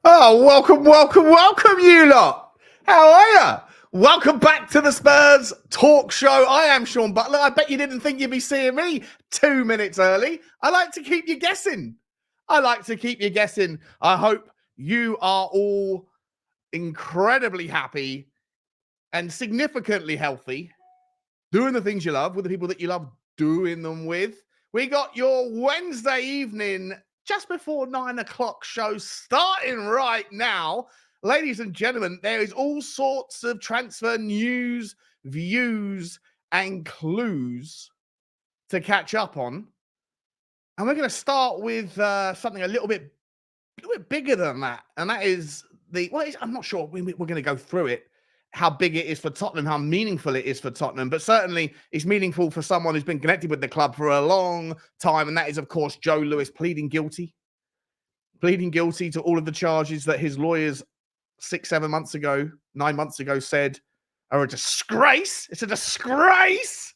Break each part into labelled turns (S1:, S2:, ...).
S1: Oh, welcome, you lot. How are you? Welcome back to the Spurs Talk Show. I am Sean Butler. I bet you didn't think you'd be seeing me 2 minutes early. I like to keep you guessing. I hope you are all incredibly happy and significantly healthy, doing the things you love with the people that you love doing them with. We got your Wednesday evening, just before 9 o'clock show starting right now. Ladies and gentlemen, there is all sorts of transfer news, views, and clues to catch up on. And we're going to start with something a little bit bigger than that. And that is I'm not sure we're going to go through it, how big it is for Tottenham, how meaningful it is for Tottenham, but certainly it's meaningful for someone who's been connected with the club for a long time, and that is, of course, Joe Lewis pleading guilty to all of the charges that his lawyers 9 months ago said are a disgrace. It's a disgrace.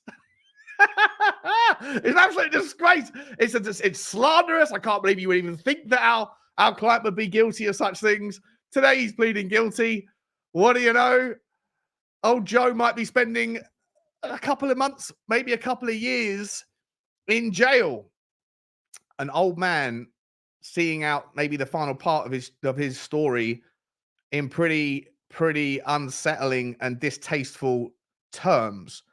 S1: It's an absolute disgrace. It's slanderous. I can't believe you would even think that our client would be guilty of such things. Today he's pleading guilty. What do you know? Old Joe might be spending a couple of months, maybe a couple of years in jail. An old man seeing out maybe the final part of his story in pretty unsettling and distasteful terms.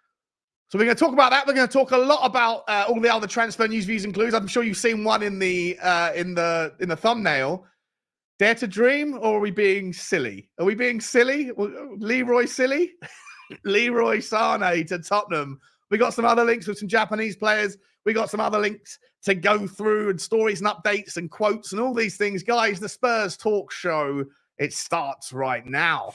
S1: So we're going to talk about that. We're going to talk a lot about all the other transfer news, views, and clues. I'm sure you've seen one in the thumbnail. Dare to dream, or are we being silly? Are we being silly? Leroy silly? Leroy Sane to Tottenham. We got some other links with some Japanese players. We got some other links to go through, and stories and updates and quotes and all these things. Guys, the Spurs Talk Show, it starts right now.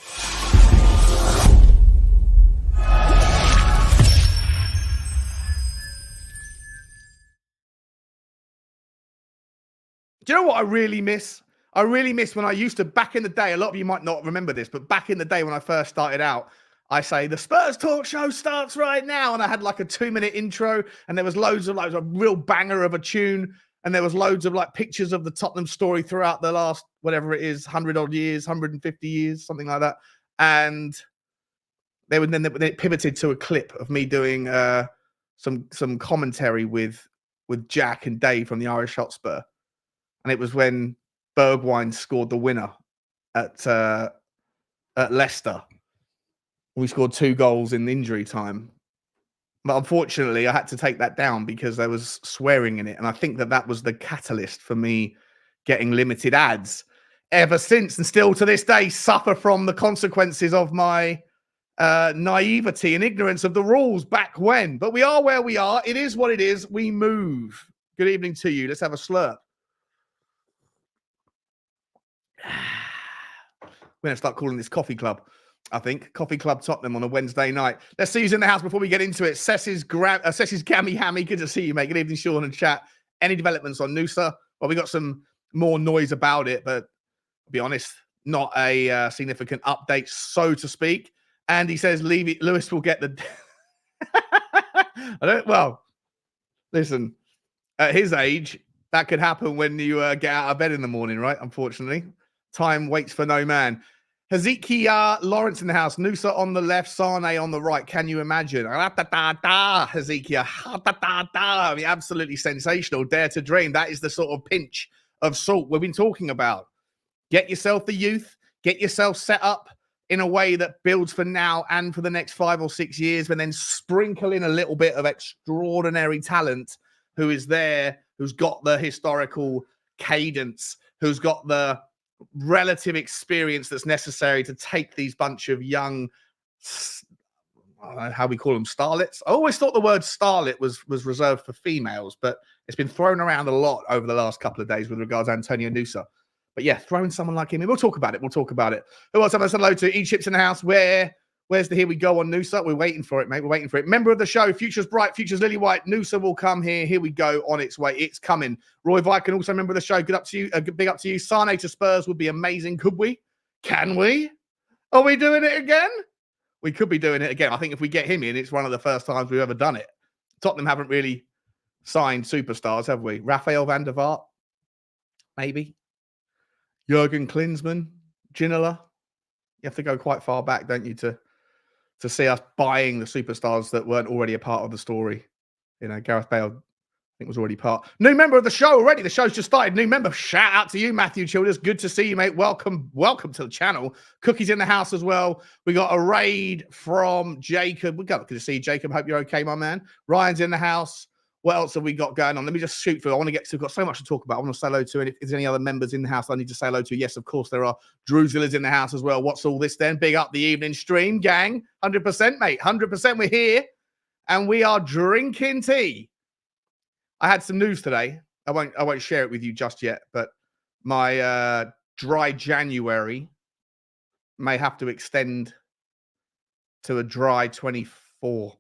S1: Do you know what I really miss? I really miss when I used to, back in the day, a lot of you might not remember this, but back in the day when I first started out, I say, the Spurs Talk Show starts right now. And I had like a 2-minute intro, and there was loads of a real banger of a tune. And there was loads of pictures of the Tottenham story throughout the last, whatever it is, 100 odd years, 150 years, something like that. And then it pivoted to a clip of me doing some commentary with Jack and Dave from the Irish Hotspur. And it was when Bergwijn scored the winner at Leicester. We scored 2 goals in injury time. But unfortunately, I had to take that down because there was swearing in it. And I think that was the catalyst for me getting limited ads ever since. And still to this day, suffer from the consequences of my naivety and ignorance of the rules back when. But we are where we are. It is what it is. We move. Good evening to you. Let's have a slurp. We're going to start calling this Coffee Club, I think. Coffee Club Tottenham on a Wednesday night. Let's see who's in the house before we get into it. Sess's Gammy Hammy. Good to see you, mate. Good evening, Sean and chat. Any developments on Noosa? Well, we got some more noise about it, but to be honest, not a significant update, so to speak. And he says Lewis will get the... Listen, at his age, that could happen when you get out of bed in the morning, right? Unfortunately. Time waits for no man. Hezekiah Lawrence in the house. Noosa on the left, Sane on the right. Can you imagine? Hezekiah. I mean, absolutely sensational. Dare to dream. That is the sort of pinch of salt we've been talking about. Get yourself the youth. Get yourself set up in a way that builds for now and for the next 5 or 6 years, but then sprinkle in a little bit of extraordinary talent who is there, who's got the historical cadence, who's got the relative experience that's necessary to take these bunch of young, I don't know how we call them, starlets. I always thought the word starlet was reserved for females, but it's been thrown around a lot over the last couple of days with regards to Antonio Noosa. But yeah, throwing someone like him in. We'll talk about it. Who else have I said hello to? E-Chips in the house. Where's the Here We Go on Noosa? We're waiting for it, mate. We're waiting for it. Member of the show, Future's Bright, Future's Lily White. Noosa will come here. Here we go, on its way. It's coming. Roy Viken, also member of the show. Good up to you. Big up to you. Sane to Spurs would be amazing. Could we? Can we? Are we doing it again? We could be doing it again. I think if we get him in, it's one of the first times we've ever done it. Tottenham haven't really signed superstars, have we? Rafael van der Vaart, maybe. Jurgen Klinsmann, Ginola. You have to go quite far back, don't you, to see us buying the superstars that weren't already a part of the story. You know, Gareth Bale, I think, was already part. New member of the show already. The show's just started. New member. Shout out to you, Matthew Childers. Good to see you, mate. Welcome to the channel. Cookies in the house as well. We got a raid from Jacob. Good to see you, Jacob. Hope you're okay, my man. Ryan's in the house. What else have we got going on? Let me just shoot through. I want to get to. We've got so much to talk about. I want to say hello to. And if there's any other members in the house I need to say hello to, yes, of course there are. Druzilla's in the house as well. What's all this then? Big up the evening stream, gang. 100%, mate. 100%. We're here, and we are drinking tea. I had some news today. I won't share it with you just yet, but my dry January may have to extend to a dry 24.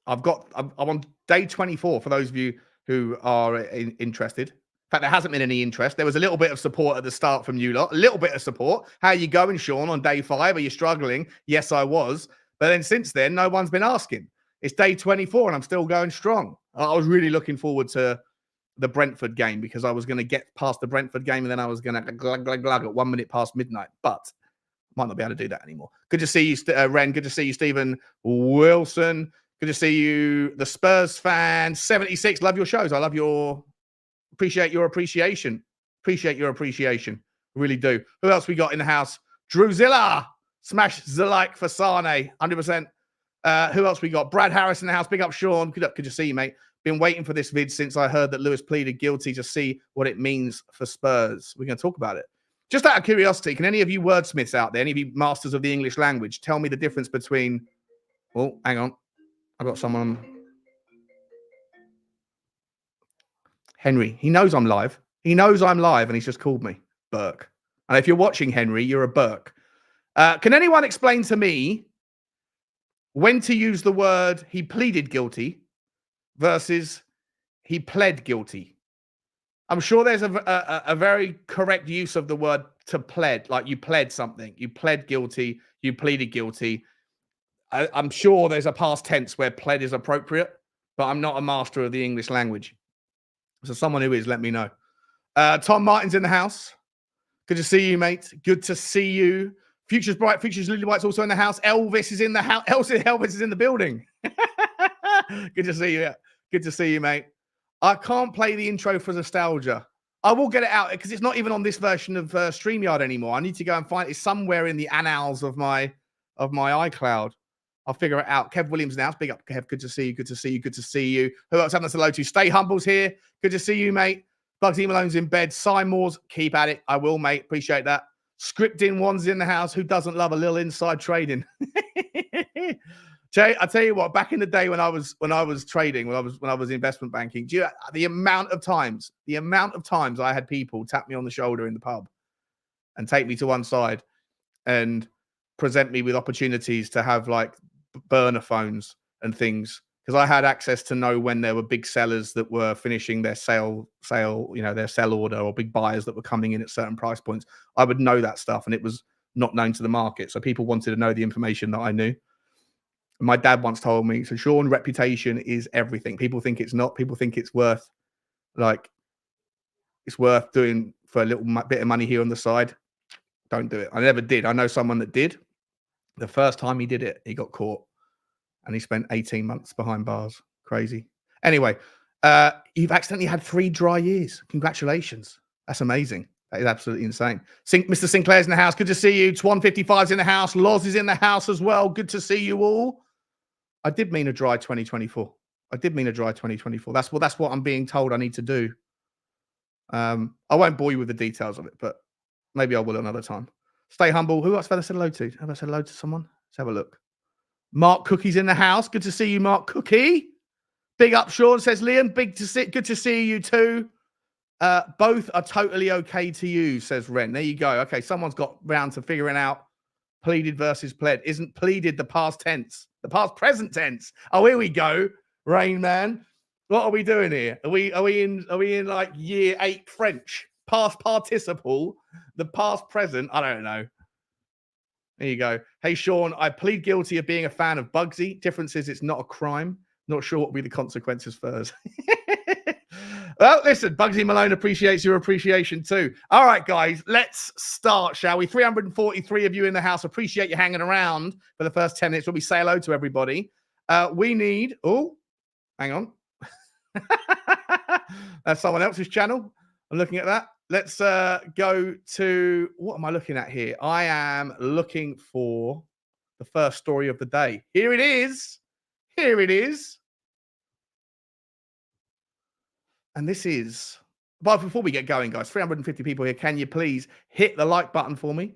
S1: I'm on day 24 for those of you who are interested. In fact, there hasn't been any interest. There was a little bit of support at the start from you lot. A little bit of support. How are you going, Sean, on day 5? Are you struggling? Yes, I was. But then since then, no one's been asking. It's day 24 and I'm still going strong. I was really looking forward to the Brentford game because I was going to get past the Brentford game and then I was going to glug at 1 minute past midnight. But might not be able to do that anymore. Good to see you, Ren. Good to see you, Stephen Wilson. Good to see you, the Spurs fan. 76. Love your shows. I love appreciate your appreciation. Appreciate your appreciation. Really do. Who else we got in the house? Druzilla. Smash the like for Sane. 100%. Who else we got? Brad Harris in the house. Big up, Sean. Good to see you, mate. Been waiting for this vid since I heard that Lewis pleaded guilty to see what it means for Spurs. We're going to talk about it. Just out of curiosity, can any of you wordsmiths out there, any of you masters of the English language, tell me the difference between... Oh, hang on. I've got someone... Henry. He knows I'm live. He knows I'm live and he's just called me Burke. And if you're watching, Henry, you're a Burke. Can anyone explain to me when to use the word he pleaded guilty versus he pled guilty? I'm sure there's a very correct use of the word to pled, like you pled something. You pled guilty, you pleaded guilty. I'm sure there's a past tense where pled is appropriate, but I'm not a master of the English language. So someone who is, let me know. Tom Martin's in the house. Good to see you, mate. Good to see you. Future's bright. Future's Lily White's also in the house. Elvis is in the house. Elvis is in the building. Good to see you. Yeah. Good to see you, mate. I can't play the intro for nostalgia. I will get it out because it's not even on this version of StreamYard anymore. I need to go and find it somewhere in the annals of my iCloud. I'll figure it out. Kev Williams now. Big up, Kev. Good to see you. Good to see you. Good to see you. Who else haven't said hello to? Stay Humble's here. Good to see you, mate. Bugsy Malone's in bed. Simons, keep at it. I will, mate. Appreciate that. Scripting one's in the house. Who doesn't love a little inside trading? Jay, I tell you what. Back in the day when I was trading, when I was investment banking, do you, the amount of times I had people tap me on the shoulder in the pub and take me to one side and present me with opportunities to have like burner phones and things, because I had access to know when there were big sellers that were finishing their sale, their sell order, or big buyers that were coming in at certain price points. I would know that stuff, and it was not known to the market. So people wanted to know the information that I knew. My dad once told me, so Sean, reputation is everything. People think it's not. People think it's worth doing for a little bit of money here on the side. Don't do it. I never did. I know someone that did. The first time he did it, he got caught. And he spent 18 months behind bars. Crazy. Anyway, you've accidentally had 3 dry years. Congratulations. That's amazing. That is absolutely insane. Mr. Sinclair's in the house. Good to see you. Twan55's in the house. Loz is in the house as well. Good to see you all. I did mean a dry 2024. That's what I'm being told I need to do. I won't bore you with the details of it, but maybe I will another time. Stay humble. Who else have I said hello to? Have I said hello to someone? Let's have a look. Mark Cookie's in the house. Good to see you, Mark Cookie. Big up, Sean, says Liam. Good to see you too. Both are totally okay to use, says Ren. There you go. Okay, someone's got round to figuring out pleaded versus pled. Isn't pleaded the past tense? The past present tense. Oh, here we go. Rain Man. What are we doing here? Are we in like year 8 French? Past participle. The past present. I don't know. There you go. Hey, Sean, I plead guilty of being a fan of Bugsy. Difference is it's not a crime. Not sure what will be the consequences first. Well, listen, Bugsy Malone appreciates your appreciation too. All right, guys, let's start, shall we? 343 of you in the house. Appreciate you hanging around for the first 10 minutes. We'll say hello to everybody. We need, oh, hang on. That's someone else's channel. I'm looking at that. Let's go to, what am I looking at here? I am looking for the first story of the day. Here it is. Here it is. And this is, but before we get going, guys, 350 people here. Can you please hit the like button for me?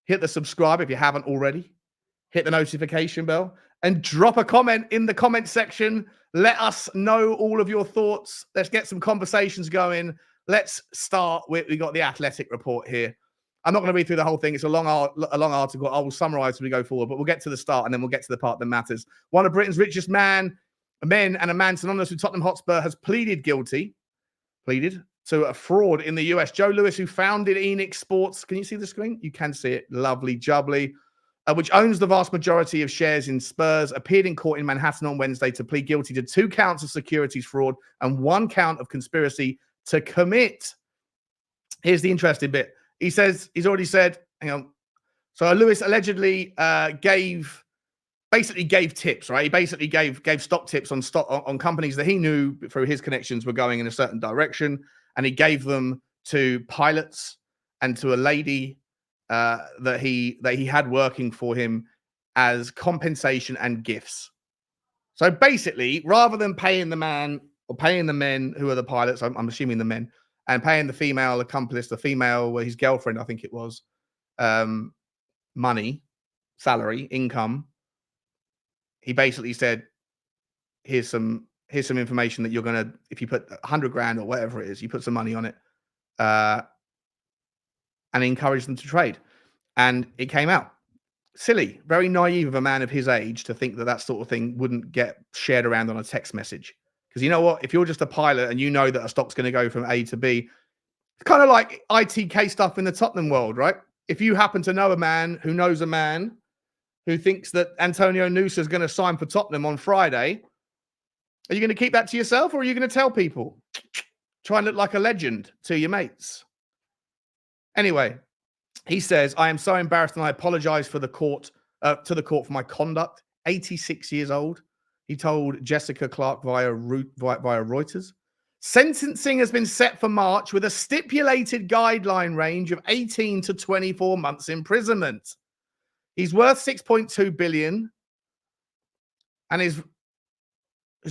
S1: Hit the subscribe if you haven't already. Hit the notification bell and drop a comment in the comment section. Let us know all of your thoughts. Let's get some conversations going. Let's start with, we got the Athletic report here. I'm not going to read through the whole thing. It's a long article. I will summarize as we go forward, but we'll get to the start and then we'll get to the part that matters. One of Britain's richest men and a man synonymous with Tottenham Hotspur has pleaded to a fraud in the US. Joe Lewis, who founded ENIC Sports, can you see the screen? You can see it. Lovely jubbly. Which owns the vast majority of shares in Spurs, appeared in court in Manhattan on Wednesday to plead guilty to 2 counts of securities fraud and 1 count of conspiracy to commit. Here's the interesting bit. He's already said, hang on. So Lewis allegedly gave tips, right? He basically gave stock tips on companies that he knew through his connections were going in a certain direction, and he gave them to pilots and to a lady that he had working for him as compensation and gifts. So basically, rather than paying the man or paying the men who are the pilots, I'm assuming the men, and paying the female accomplice, the female, his girlfriend, I think it was, money, salary, income. He basically said, here's some information that you're going to, if you put 100 grand or whatever it is, you put some money on it, and encourage them to trade. And it came out. Silly, very naive of a man of his age to think that sort of thing wouldn't get shared around on a text message. Because you know what? If you're just a pilot and you know that a stock's going to go from A to B, it's kind of like ITK stuff in the Tottenham world, right? If you happen to know a man who knows a man who thinks that Antonio Nusa is going to sign for Tottenham on Friday, are you going to keep that to yourself or are you going to tell people? Try and look like a legend to your mates. Anyway, he says, I am so embarrassed and I apologize for the court, to the court for my conduct. 86 years old. He told Jessica Clark via Reuters. Sentencing has been set for March with a stipulated guideline range of 18 to 24 months imprisonment. He's worth 6.2 billion, and his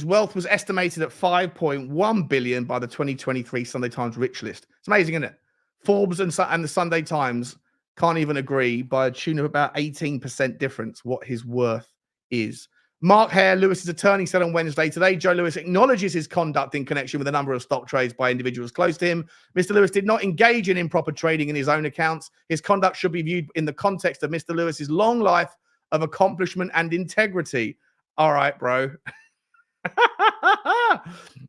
S1: wealth was estimated at 5.1 billion by the 2023 Sunday Times Rich List. It's amazing, isn't it? Forbes and the Sunday Times can't even agree by a tune of about 18% difference what his worth is. Mark Hare, Lewis's attorney, said on Wednesday, today Joe Lewis acknowledges his conduct in connection with a number of stock trades by individuals close to him. Mr. Lewis did not engage in improper trading in his own accounts. His conduct should be viewed in the context of Mr. Lewis's long life of accomplishment and integrity. All right, bro.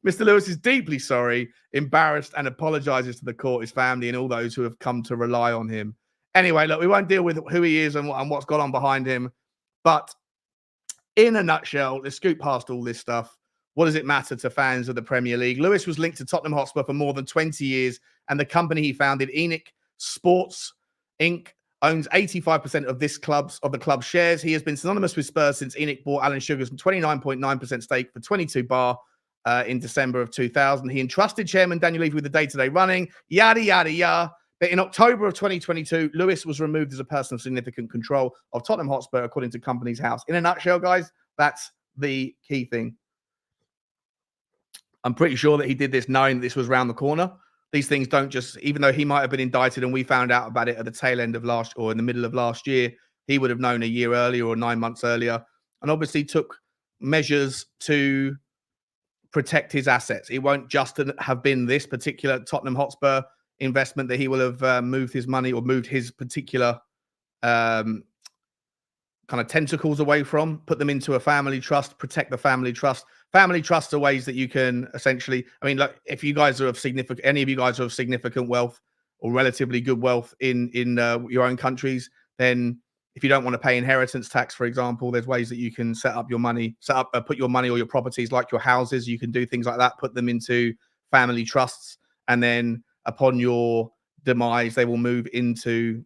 S1: Mr. Lewis is deeply sorry, embarrassed, and apologizes to the court, his family, and all those who have come to rely on him. Anyway, look, we won't deal with who he is and what's gone on behind him, but in a nutshell, let's scoot past all this stuff. What does it matter to fans of the Premier League? Lewis was linked to Tottenham Hotspur for more than 20 years, and the company he founded, ENIC Sports Inc., owns 85% of the club's shares. He has been synonymous with Spurs since ENIC bought Alan Sugar's 29.9% stake for 22 bar in December of 2000. He entrusted Chairman Daniel Levy with the day-to-day running, yada, yada, yada. But in October of 2022, Lewis was removed as a person of significant control of Tottenham Hotspur, according to Companies House. In a nutshell, guys, that's the key thing. I'm pretty sure that he did this knowing this was around the corner. These things don't just, even though he might have been indicted and we found out about it at the tail end of or in the middle of last year, he would have known a year earlier or 9 months earlier, and obviously took measures to protect his assets. It won't just have been this particular Tottenham Hotspur investment that he will have moved his money or moved his particular kind of tentacles away from, put them into a family trust, protect the family trust. Family trusts are ways that you can essentially, I mean, look, if you guys are of significant, any of you guys are of significant wealth or relatively good wealth in your own countries, then if you don't want to pay inheritance tax, for example, there's ways that you can set up your money, put your money or your properties like your houses. You can do things like that, put them into family trusts, and then upon your demise, they will move into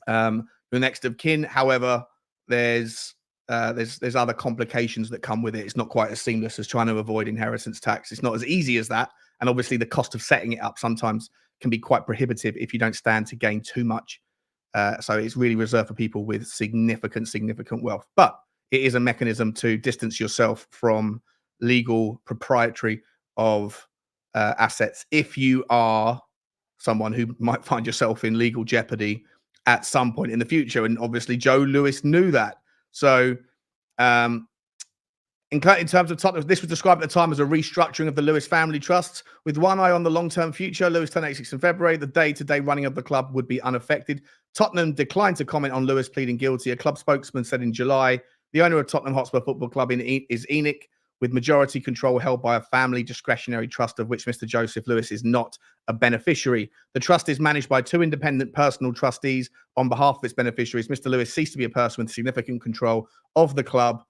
S1: the next of kin. However, there's other complications that come with it. It's not quite as seamless as trying to avoid inheritance tax. It's not as easy as that, and obviously the cost of setting it up sometimes can be quite prohibitive if you don't stand to gain too much. So it's really reserved for people with significant wealth. But it is a mechanism to distance yourself from legal proprietary of assets if you are someone who might find yourself in legal jeopardy at some point in the future. And obviously Joe Lewis knew that. So in terms of Tottenham, this was described at the time as a restructuring of the Lewis family trusts. With one eye on the long-term future, Lewis turned 86 in February. The day-to-day running of the club would be unaffected. Tottenham declined to comment on Lewis pleading guilty. A club spokesman said in July, the owner of Tottenham Hotspur Football Club is ENIC, with majority control held by a family discretionary trust of which Mr. Joseph Lewis is not a beneficiary. The trust is managed by two independent personal trustees on behalf of its beneficiaries. Mr. Lewis ceased to be a person with significant control of the club.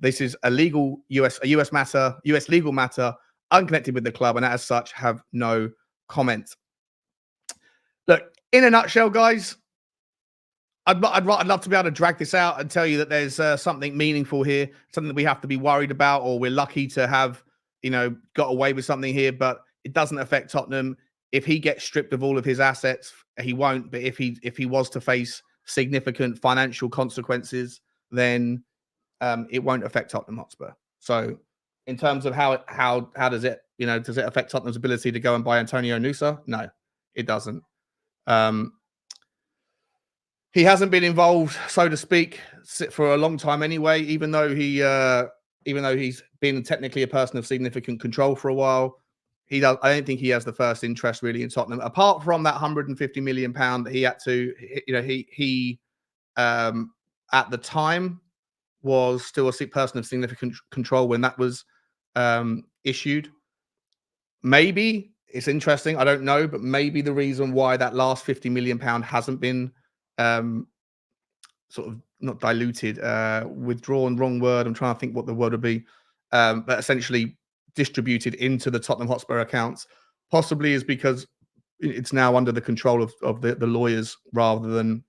S1: This is a US legal matter, unconnected with the club, and as such, have no comment. Look, in a nutshell, guys, I'd love to be able to drag this out and tell you that there's something meaningful here, something that we have to be worried about, or we're lucky to have, got away with something here, but it doesn't affect Tottenham. If he gets stripped of all of his assets, he won't. But if he was to face significant financial consequences, then it won't affect Tottenham Hotspur. So in terms of how does it, does it affect Tottenham's ability to go and buy Antonio Nusa? No, it doesn't. He hasn't been involved, so to speak, for a long time anyway, even though he's been technically a person of significant control for a while. I don't think he has the first interest really in Tottenham, apart from that £150 million that he had to, he at the time was still a person of significant control when that was issued. Maybe it's interesting. I don't know, but maybe the reason why that last £50 million hasn't been sort of not diluted, withdrawn, wrong word. I'm trying to think what the word would be, but essentially distributed into the Tottenham Hotspur accounts, possibly is because it's now under the control of the lawyers rather than,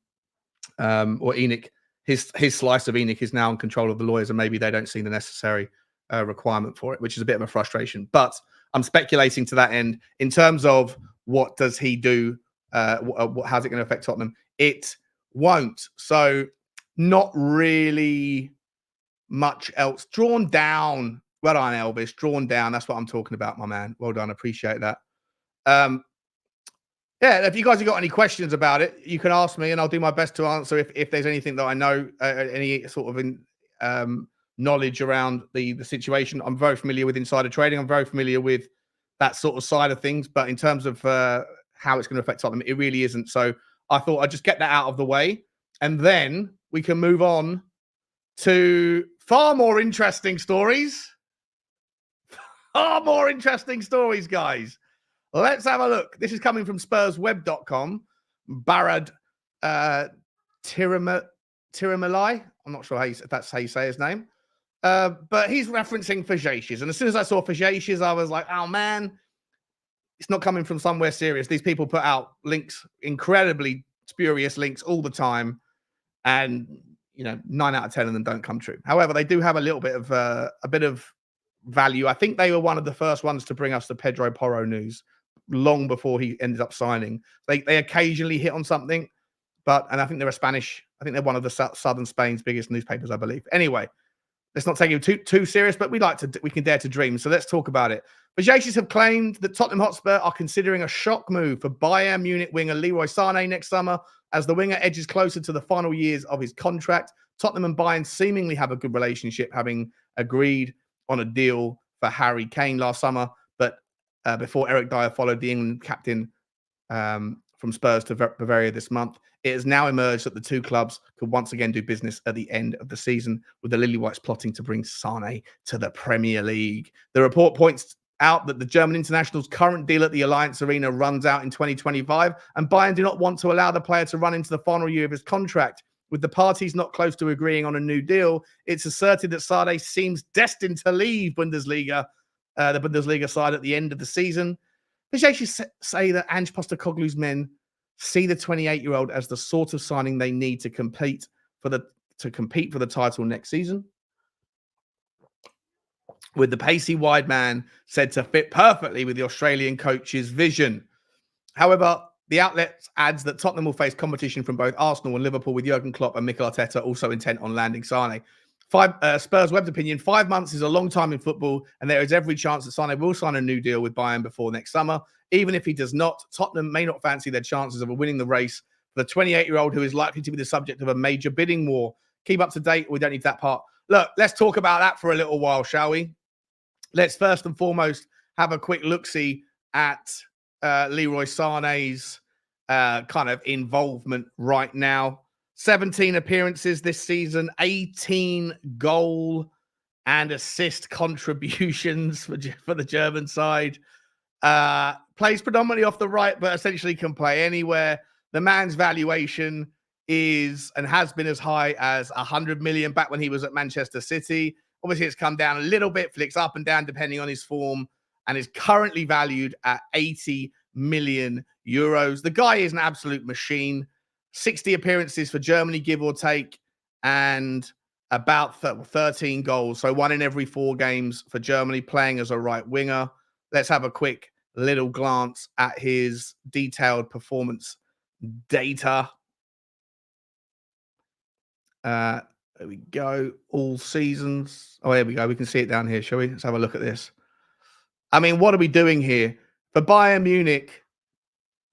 S1: or ENIC. His slice of ENIC is now in control of the lawyers, and maybe they don't see the necessary requirement for it, which is a bit of a frustration. But I'm speculating to that end. In terms of what does he do, how's it going to affect Tottenham? It won't. So not really much else. Drawn down. Well done, Elvis. Drawn down. That's what I'm talking about, my man. Well done. Appreciate that. Yeah, if you guys have got any questions about it, you can ask me and I'll do my best to answer if there's anything that I know, any sort of knowledge around the situation. I'm very familiar with insider trading. I'm very familiar with that sort of side of things. But in terms of how it's going to affect Tottenham, it really isn't. So I thought I'd just get that out of the way. And then we can move on to far more interesting stories. Far more interesting stories, guys. Let's have a look. This is coming from SpursWeb.com. Barad Tiramalai. I'm not sure if that's how you say his name. But he's referencing Fajacius. And as soon as I saw Fajacius, I was like, oh, man, it's not coming from somewhere serious. These people put out links, incredibly spurious links all the time. And, 9 out of 10 of them don't come true. However, they do have a little bit of value. I think they were one of the first ones to bring us the Pedro Porro news long before he ended up signing. They occasionally hit on something, and I think they're they're one of the southern Spain's biggest newspapers, I believe. Anyway, let's not take it too serious, but we can dare to dream. So let's talk about it. Fajacius have claimed that Tottenham Hotspur are considering a shock move for Bayern Munich winger Leroy Sane next summer as the winger edges closer to the final years of his contract. Tottenham and Bayern seemingly have a good relationship, having agreed on a deal for Harry Kane last summer, but before Eric Dyer followed the England captain from Spurs to Bavaria this month, it has now emerged that the two clubs could once again do business at the end of the season, with the Lily Whites plotting to bring Sane to the Premier League. The report points out that the German international's current deal at the Alliance Arena runs out in 2025, and Bayern do not want to allow the player to run into the final year of his contract. With the parties not close to agreeing on a new deal, it's asserted that Sane seems destined to leave Bundesliga the Bundesliga side at the end of the season. Does she actually say that Ange Postecoglou's men see the 28-year-old as the sort of signing they need to compete for the title next season? With the pacey wide man said to fit perfectly with the Australian coach's vision. However, the outlet adds that Tottenham will face competition from both Arsenal and Liverpool, with Jurgen Klopp and Mikel Arteta also intent on landing Sane. Spurs Web's opinion, 5 months is a long time in football, and there is every chance that Sane will sign a new deal with Bayern before next summer. Even if he does not, Tottenham may not fancy their chances of winning the race for the 28-year-old who is likely to be the subject of a major bidding war. Keep up to date. We don't need that part. Look, let's talk about that for a little while, shall we? Let's first and foremost have a quick look-see at Leroy Sane's kind of involvement right now. 17 appearances this season, 18 goal and assist contributions for the German side. Plays predominantly off the right, but essentially can play anywhere. The man's valuation is and has been as high as 100 million back when he was at Manchester City. Obviously, it's come down a little bit, flicks up and down depending on his form, and is currently valued at 80 million euros. The guy is an absolute machine. 60 appearances for Germany, give or take, and about 13 goals. So 1 in every 4 games for Germany, playing as a right winger. Let's have a quick little glance at his detailed performance data. There we go. All seasons. Oh, there we go. We can see it down here, shall we? Let's have a look at this. I mean, what are we doing here? For Bayern Munich,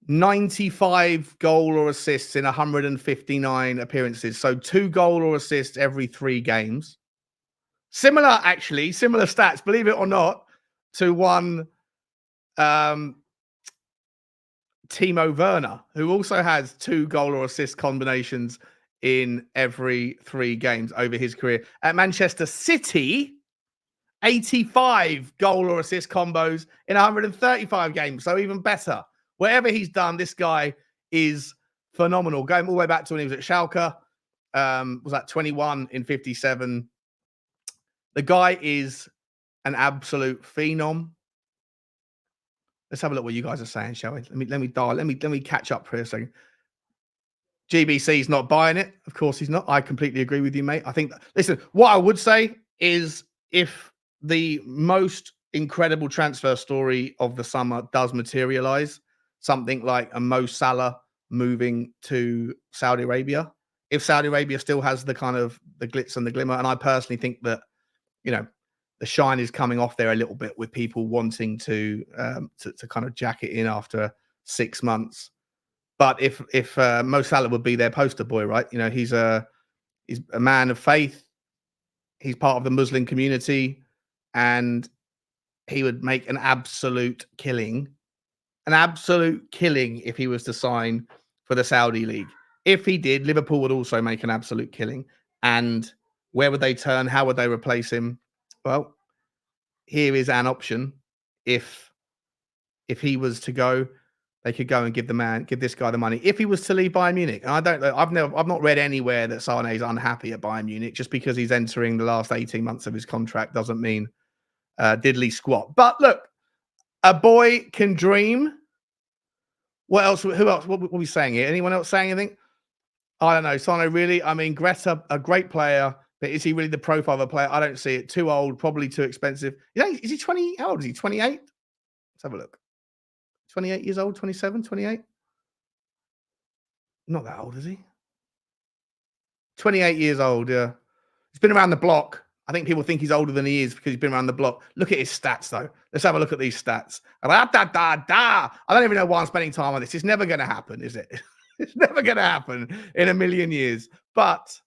S1: 95 goal or assists in 159 appearances. So 2 goal or assists every 3 games. Similar stats, believe it or not, to one Timo Werner, who also has 2 goal or assist combinations in every 3 games over his career. At Manchester City, 85 goal or assist combos in 135 games. So even better. Whatever he's done, this guy is phenomenal. Going all the way back to when he was at Schalke, was that 21 in 57. The guy is an absolute phenom. Let's have a look what you guys are saying, shall we? Let me catch up for a second. GBC's not buying it. Of course he's not. I completely agree with you, mate. I think listen, what I would say is if the most incredible transfer story of the summer does materialize, something like a Mo Salah moving to Saudi Arabia, if Saudi Arabia still has the kind of the glitz and the glimmer, and I personally think that, you know, the shine is coming off there a little bit with people wanting to kind of jack it in after 6 months. But if Mo Salah would be their poster boy, right? You know, he's a man of faith. He's part of the Muslim community, and he would make an absolute killing if he was to sign for the Saudi league. If he did, Liverpool would also make an absolute killing. And where would they turn? How would they replace him? Well, here is an option. If he was to go, they could go and give this guy the money. If he was to leave Bayern Munich, and I don't know, I've not read anywhere that Sane is unhappy at Bayern Munich. Just because he's entering the last 18 months of his contract doesn't mean diddly squat. But look, a boy can dream. What else? Who else? What are we saying here? Anyone else saying anything? I don't know. Sane, really? I mean, Greta, a great player, but is he really the profile of a player? I don't see it. Too old, probably too expensive. You know, is he 20? How old is he? 28? Let's have a look. 28 years old, 27, 28? Not that old, is he? 28 years old, yeah. He's been around the block. I think people think he's older than he is because he's been around the block. Look at his stats, though. Let's have a look at these stats. I don't even know why I'm spending time on this. It's never going to happen, is it? It's never going to happen in a million years. But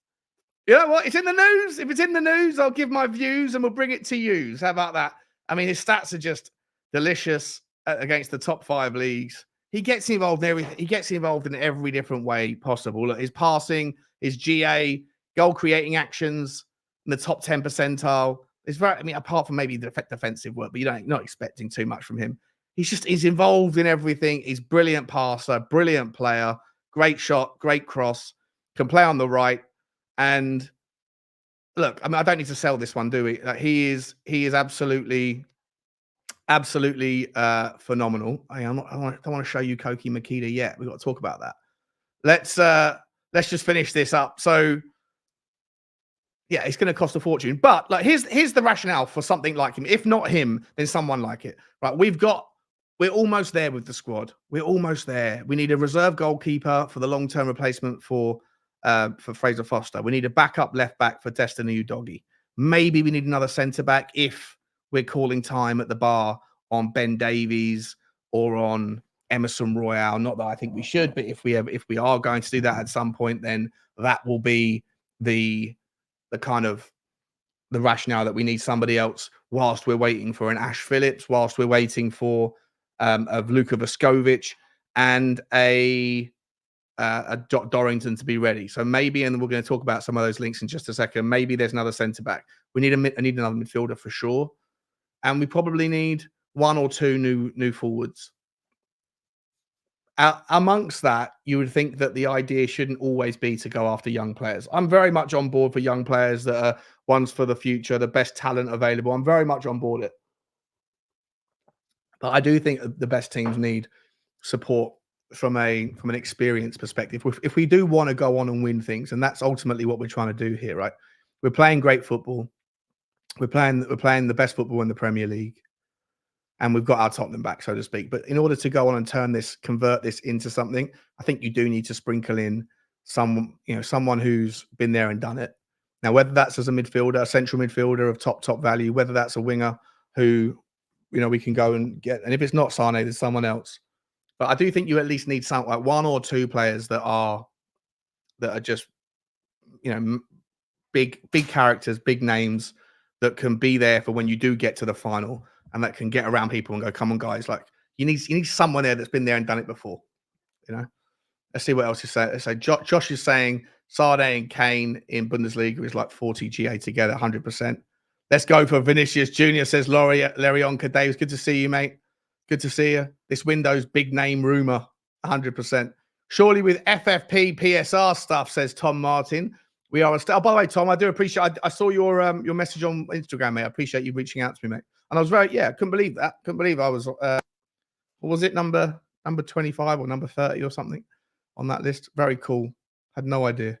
S1: you know what? It's in the news. If it's in the news, I'll give my views and we'll bring it to you. How about that? I mean, his stats are just delicious against the top 5 leagues. He gets involved in everything. He gets involved in every different way possible. Look, his passing, his GA, goal creating actions in the top 10 percentile. It's very, I mean, apart from maybe the defensive work, but you're not expecting too much from him. He's involved in everything. He's brilliant passer, brilliant player, great shot, great cross, can play on the right. And look, I mean, I don't need to sell this one, do we? Like, he is absolutely absolutely phenomenal. I don't want to show you Koki Makita yet. We've got to talk about that. Let's just finish this up. So yeah, it's going to cost a fortune. But like, here's the rationale for something like him. If not him, then someone like it. Right? We're almost there with the squad. We're almost there. We need a reserve goalkeeper for the long-term replacement for Fraser Foster. We need a backup left back for Destiny Udogie. Maybe we need another centre back if we're calling time at the bar on Ben Davies or on Emerson Royale. Not that I think we should, but if we are going to do that at some point, then that will be the kind of the rationale that we need somebody else whilst we're waiting for an Ash Phillips, whilst we're waiting for of Luka Vuskovic and a Dorrington to be ready. So maybe, and we're going to talk about some of those links in just a second. Maybe there's another centre back. We need another midfielder for sure, and we probably need one or two new forwards. Amongst that, you would think that the idea shouldn't always be to go after young players. I'm very much on board for young players that are ones for the future, the best talent available. I'm very much on board it. But I do think the best teams need support from an experience perspective. If we do want to go on and win things, and that's ultimately what we're trying to do here, right? We're playing great football. We're playing the best football in the Premier League. And we've got our Tottenham back, so to speak. But in order to go on and convert this into something, I think you do need to sprinkle in someone who's been there and done it. Now, whether that's as a midfielder, a central midfielder of top value, whether that's a winger who, we can go and get, and if it's not Sane, there's someone else. But I do think you at least need something like one or two players that are just, big characters, big names that can be there for when you do get to the final. And that can get around people and go, come on, guys. Like, you need someone there that's been there and done it before. Let's see what else you say. So Josh is saying Sade and Kane in Bundesliga is like 40 GA together, 100%. Let's go for Vinicius Jr., says Larion Davis. Good to see you, mate. Good to see you. This window's big name rumor, 100%. Surely with FFP PSR stuff, says Tom Martin. We are oh, by the way, Tom, I do appreciate. I saw your message on Instagram, mate. I appreciate you reaching out to me, mate. And I was couldn't believe that. Couldn't believe I was. What was it, number 25 or number 30 or something on that list? Very cool. Had no idea.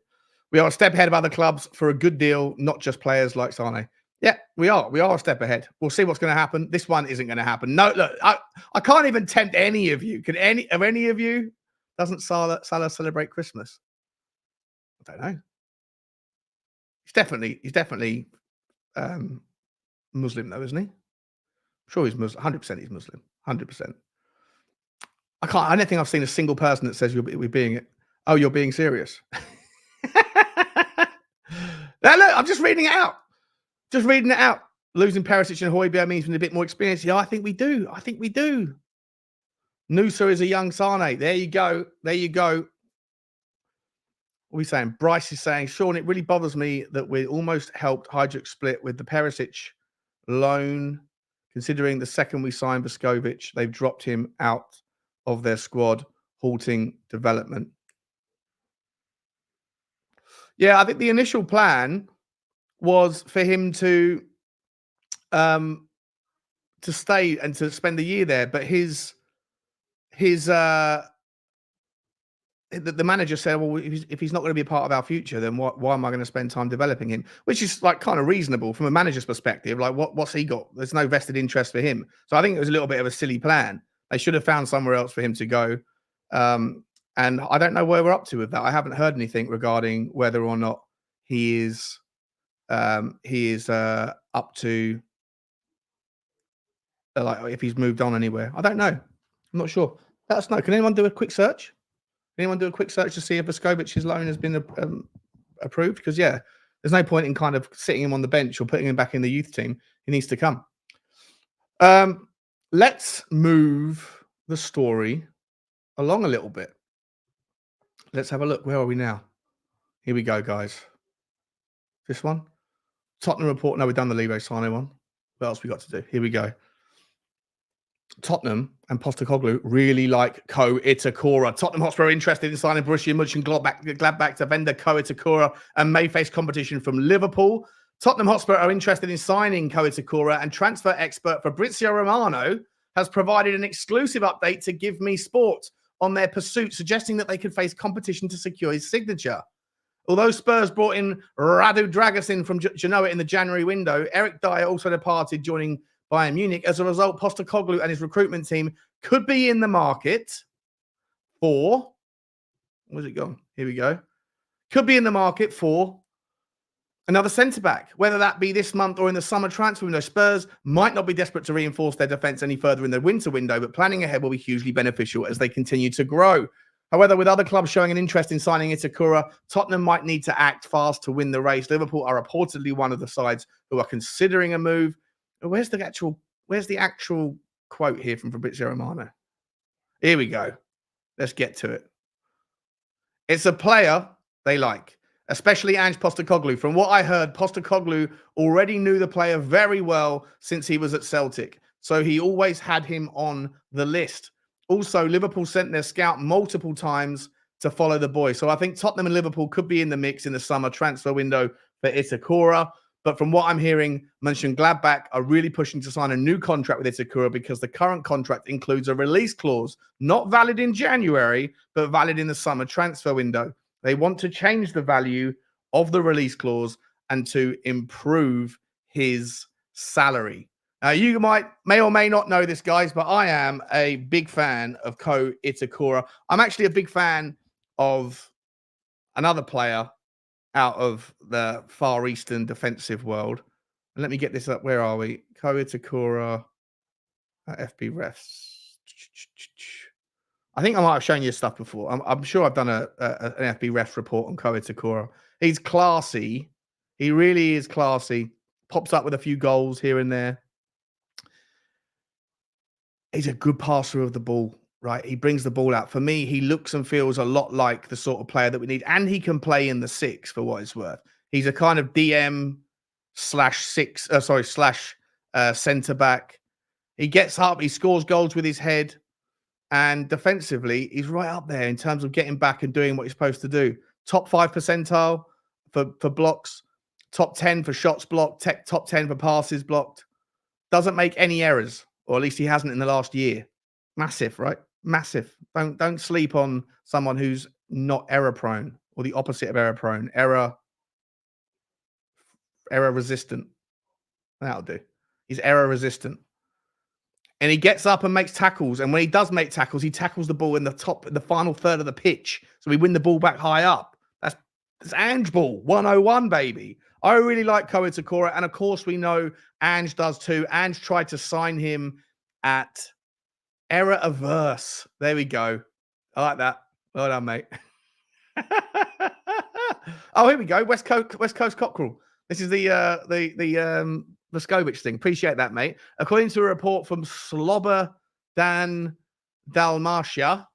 S1: We are a step ahead of other clubs for a good deal, not just players like Sane. Yeah, we are. We are a step ahead. We'll see what's going to happen. This one isn't going to happen. No, look, I can't even tempt any of you. Can any of you? Doesn't Salah celebrate Christmas? I don't know. He's definitely Muslim though, isn't he? I'm sure he's Muslim. 100% he's Muslim. 100%. I don't think I've seen a single person that says you're being serious. Now look, I'm just reading it out. Losing Perisic and Højbjerg means we need a bit more experience. Yeah, I think we do. Nusa is a young Sane. There you go. What are we saying? Bryce is saying, Sean, it really bothers me that we almost helped Hajduk split with the Perisic loan, considering the second we signed Vuskovic, they've dropped him out of their squad, halting development. Yeah, I think the initial plan was for him to stay and to spend the year there, but the manager said, well, if he's not going to be a part of our future, then why am I going to spend time developing him? Which is like kind of reasonable from a manager's perspective. Like, what's he got? There's no vested interest for him. So I think it was a little bit of a silly plan. They should have found somewhere else for him to go. And I don't know where we're up to with that. I haven't heard anything regarding whether or not he is up to like if he's moved on anywhere. I don't know. I'm not sure. Let us know. Can anyone do a quick search? Anyone do a quick search to see if Vusković's loan has been approved? Because, yeah, there's no point in kind of sitting him on the bench or putting him back in the youth team. He needs to come. Let's move the story along a little bit. Let's have a look. Where are we now? Here we go, guys. This one? Tottenham report. No, we've done the Leroy San one. What else we got to do? Here we go. Tottenham and Postecoglou really like Ko Itakura. Tottenham Hotspur are interested in signing Borussia Mönchengladbach defender Ko Itakura and may face competition from Liverpool. Tottenham Hotspur are interested in signing Ko Itakura, and transfer expert Fabrizio Romano has provided an exclusive update to Give Me Sport on their pursuit, suggesting that they could face competition to secure his signature. Although Spurs brought in Radu Dragusin from Genoa in the January window, Eric Dyer also departed, joining Bayern Munich. As a result, Postecoglou and his recruitment team could be in the market for... Where's it gone? Here we go. Could be in the market for another centre-back, whether that be this month or in the summer transfer window. Spurs might not be desperate to reinforce their defence any further in the winter window, but planning ahead will be hugely beneficial as they continue to grow. However, with other clubs showing an interest in signing Itakura, Tottenham might need to act fast to win the race. Liverpool are reportedly one of the sides who are considering a move. Where's the actual quote here from Fabrizio Romano? Here we go. Let's get to it. It's a player they like, especially Ange Postecoglou. From what I heard, Postecoglou already knew the player very well since he was at Celtic, so he always had him on the list. Also, Liverpool sent their scout multiple times to follow the boy. So I think Tottenham and Liverpool could be in the mix in the summer transfer window for Itakura. But from what I'm hearing, Mönchengladbach are really pushing to sign a new contract with Itakura because the current contract includes a release clause, not valid in January, but valid in the summer transfer window. They want to change the value of the release clause and to improve his salary. You may or may not know this, guys, but I am a big fan of Ko Itakura. I'm actually a big fan of another player out of the Far Eastern defensive world. And let me get this up. Where are we? Ko Itakura, FB refs. I think I might have shown you stuff before. I'm sure I've done an FB ref report on Ko Itakura. He's classy. He really is classy. Pops up with a few goals here and there. He's a good passer of the ball, right? He brings the ball out. For me, he looks and feels a lot like the sort of player that we need. And he can play in the six for what it's worth. He's a kind of DM slash centre back. He gets up, he scores goals with his head. And defensively, he's right up there in terms of getting back and doing what he's supposed to do. Top 5 percentile for blocks. Top 10 for shots blocked. Top 10 for passes blocked. Doesn't make any errors. Or at least he hasn't in the last year. Massive, right? Massive. Don't sleep on someone who's not error prone or the opposite of error prone. Error resistant. That'll do. He's error resistant. And he gets up and makes tackles. And when he does make tackles, he tackles the ball in the final third of the pitch. So we win the ball back high up. That's Ange ball, 101, baby. I really like Ko Itakura, and of course we know Ange does too. Ange tried to sign him at error averse. There we go. I like that. Well done, mate. Oh, here we go. West Coast Cockerel. This is the Vescovic thing. Appreciate that, mate. According to a report from Slobber Dan Dalmatia,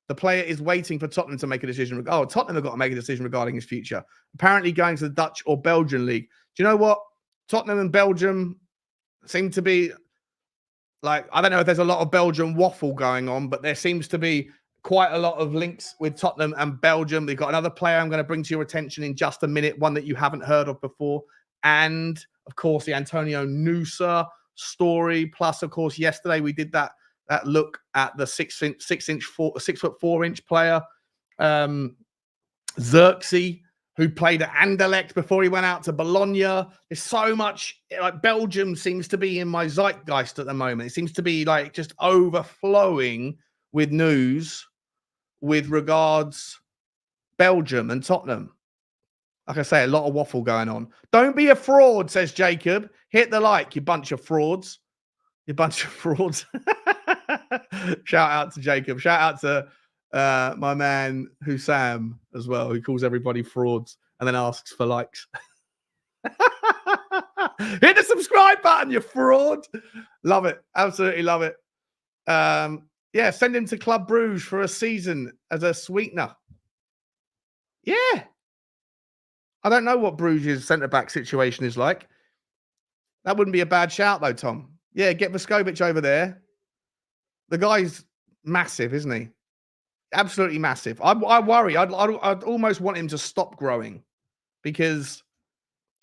S1: the player is waiting for Tottenham to make a decision. Oh, Tottenham have got to make a decision regarding his future. Apparently going to the Dutch or Belgian league. Do you know what? Tottenham and Belgium seem to be like, I don't know if there's a lot of Belgian waffle going on, but there seems to be quite a lot of links with Tottenham and Belgium. They've got another player I'm going to bring to your attention in just a minute, one that you haven't heard of before. And, of course, the Antonio Nusa story. Plus, of course, yesterday we did that look at the 6'4" player, Xerxes, who played at Anderlecht before he went out to Bologna. There's so much, like, Belgium seems to be in my zeitgeist at the moment. It seems to be like just overflowing with news with regards Belgium and Tottenham. Like I say, a lot of waffle going on. Don't be a fraud, says Jacob. Hit the like, you bunch of frauds. You bunch of frauds. Shout out to Jacob. Shout out to my man Hussam as well, who calls everybody frauds and then asks for likes. Hit the subscribe button, you fraud. Love it. Absolutely love it. Yeah, send him to Club Bruges for a season as a sweetener. Yeah. I don't know what Bruges' centre-back situation is like. That wouldn't be a bad shout, though, Tom. Yeah, get Vescovic over there. The guy's massive, isn't he? Absolutely massive. I worry. I'd almost want him to stop growing because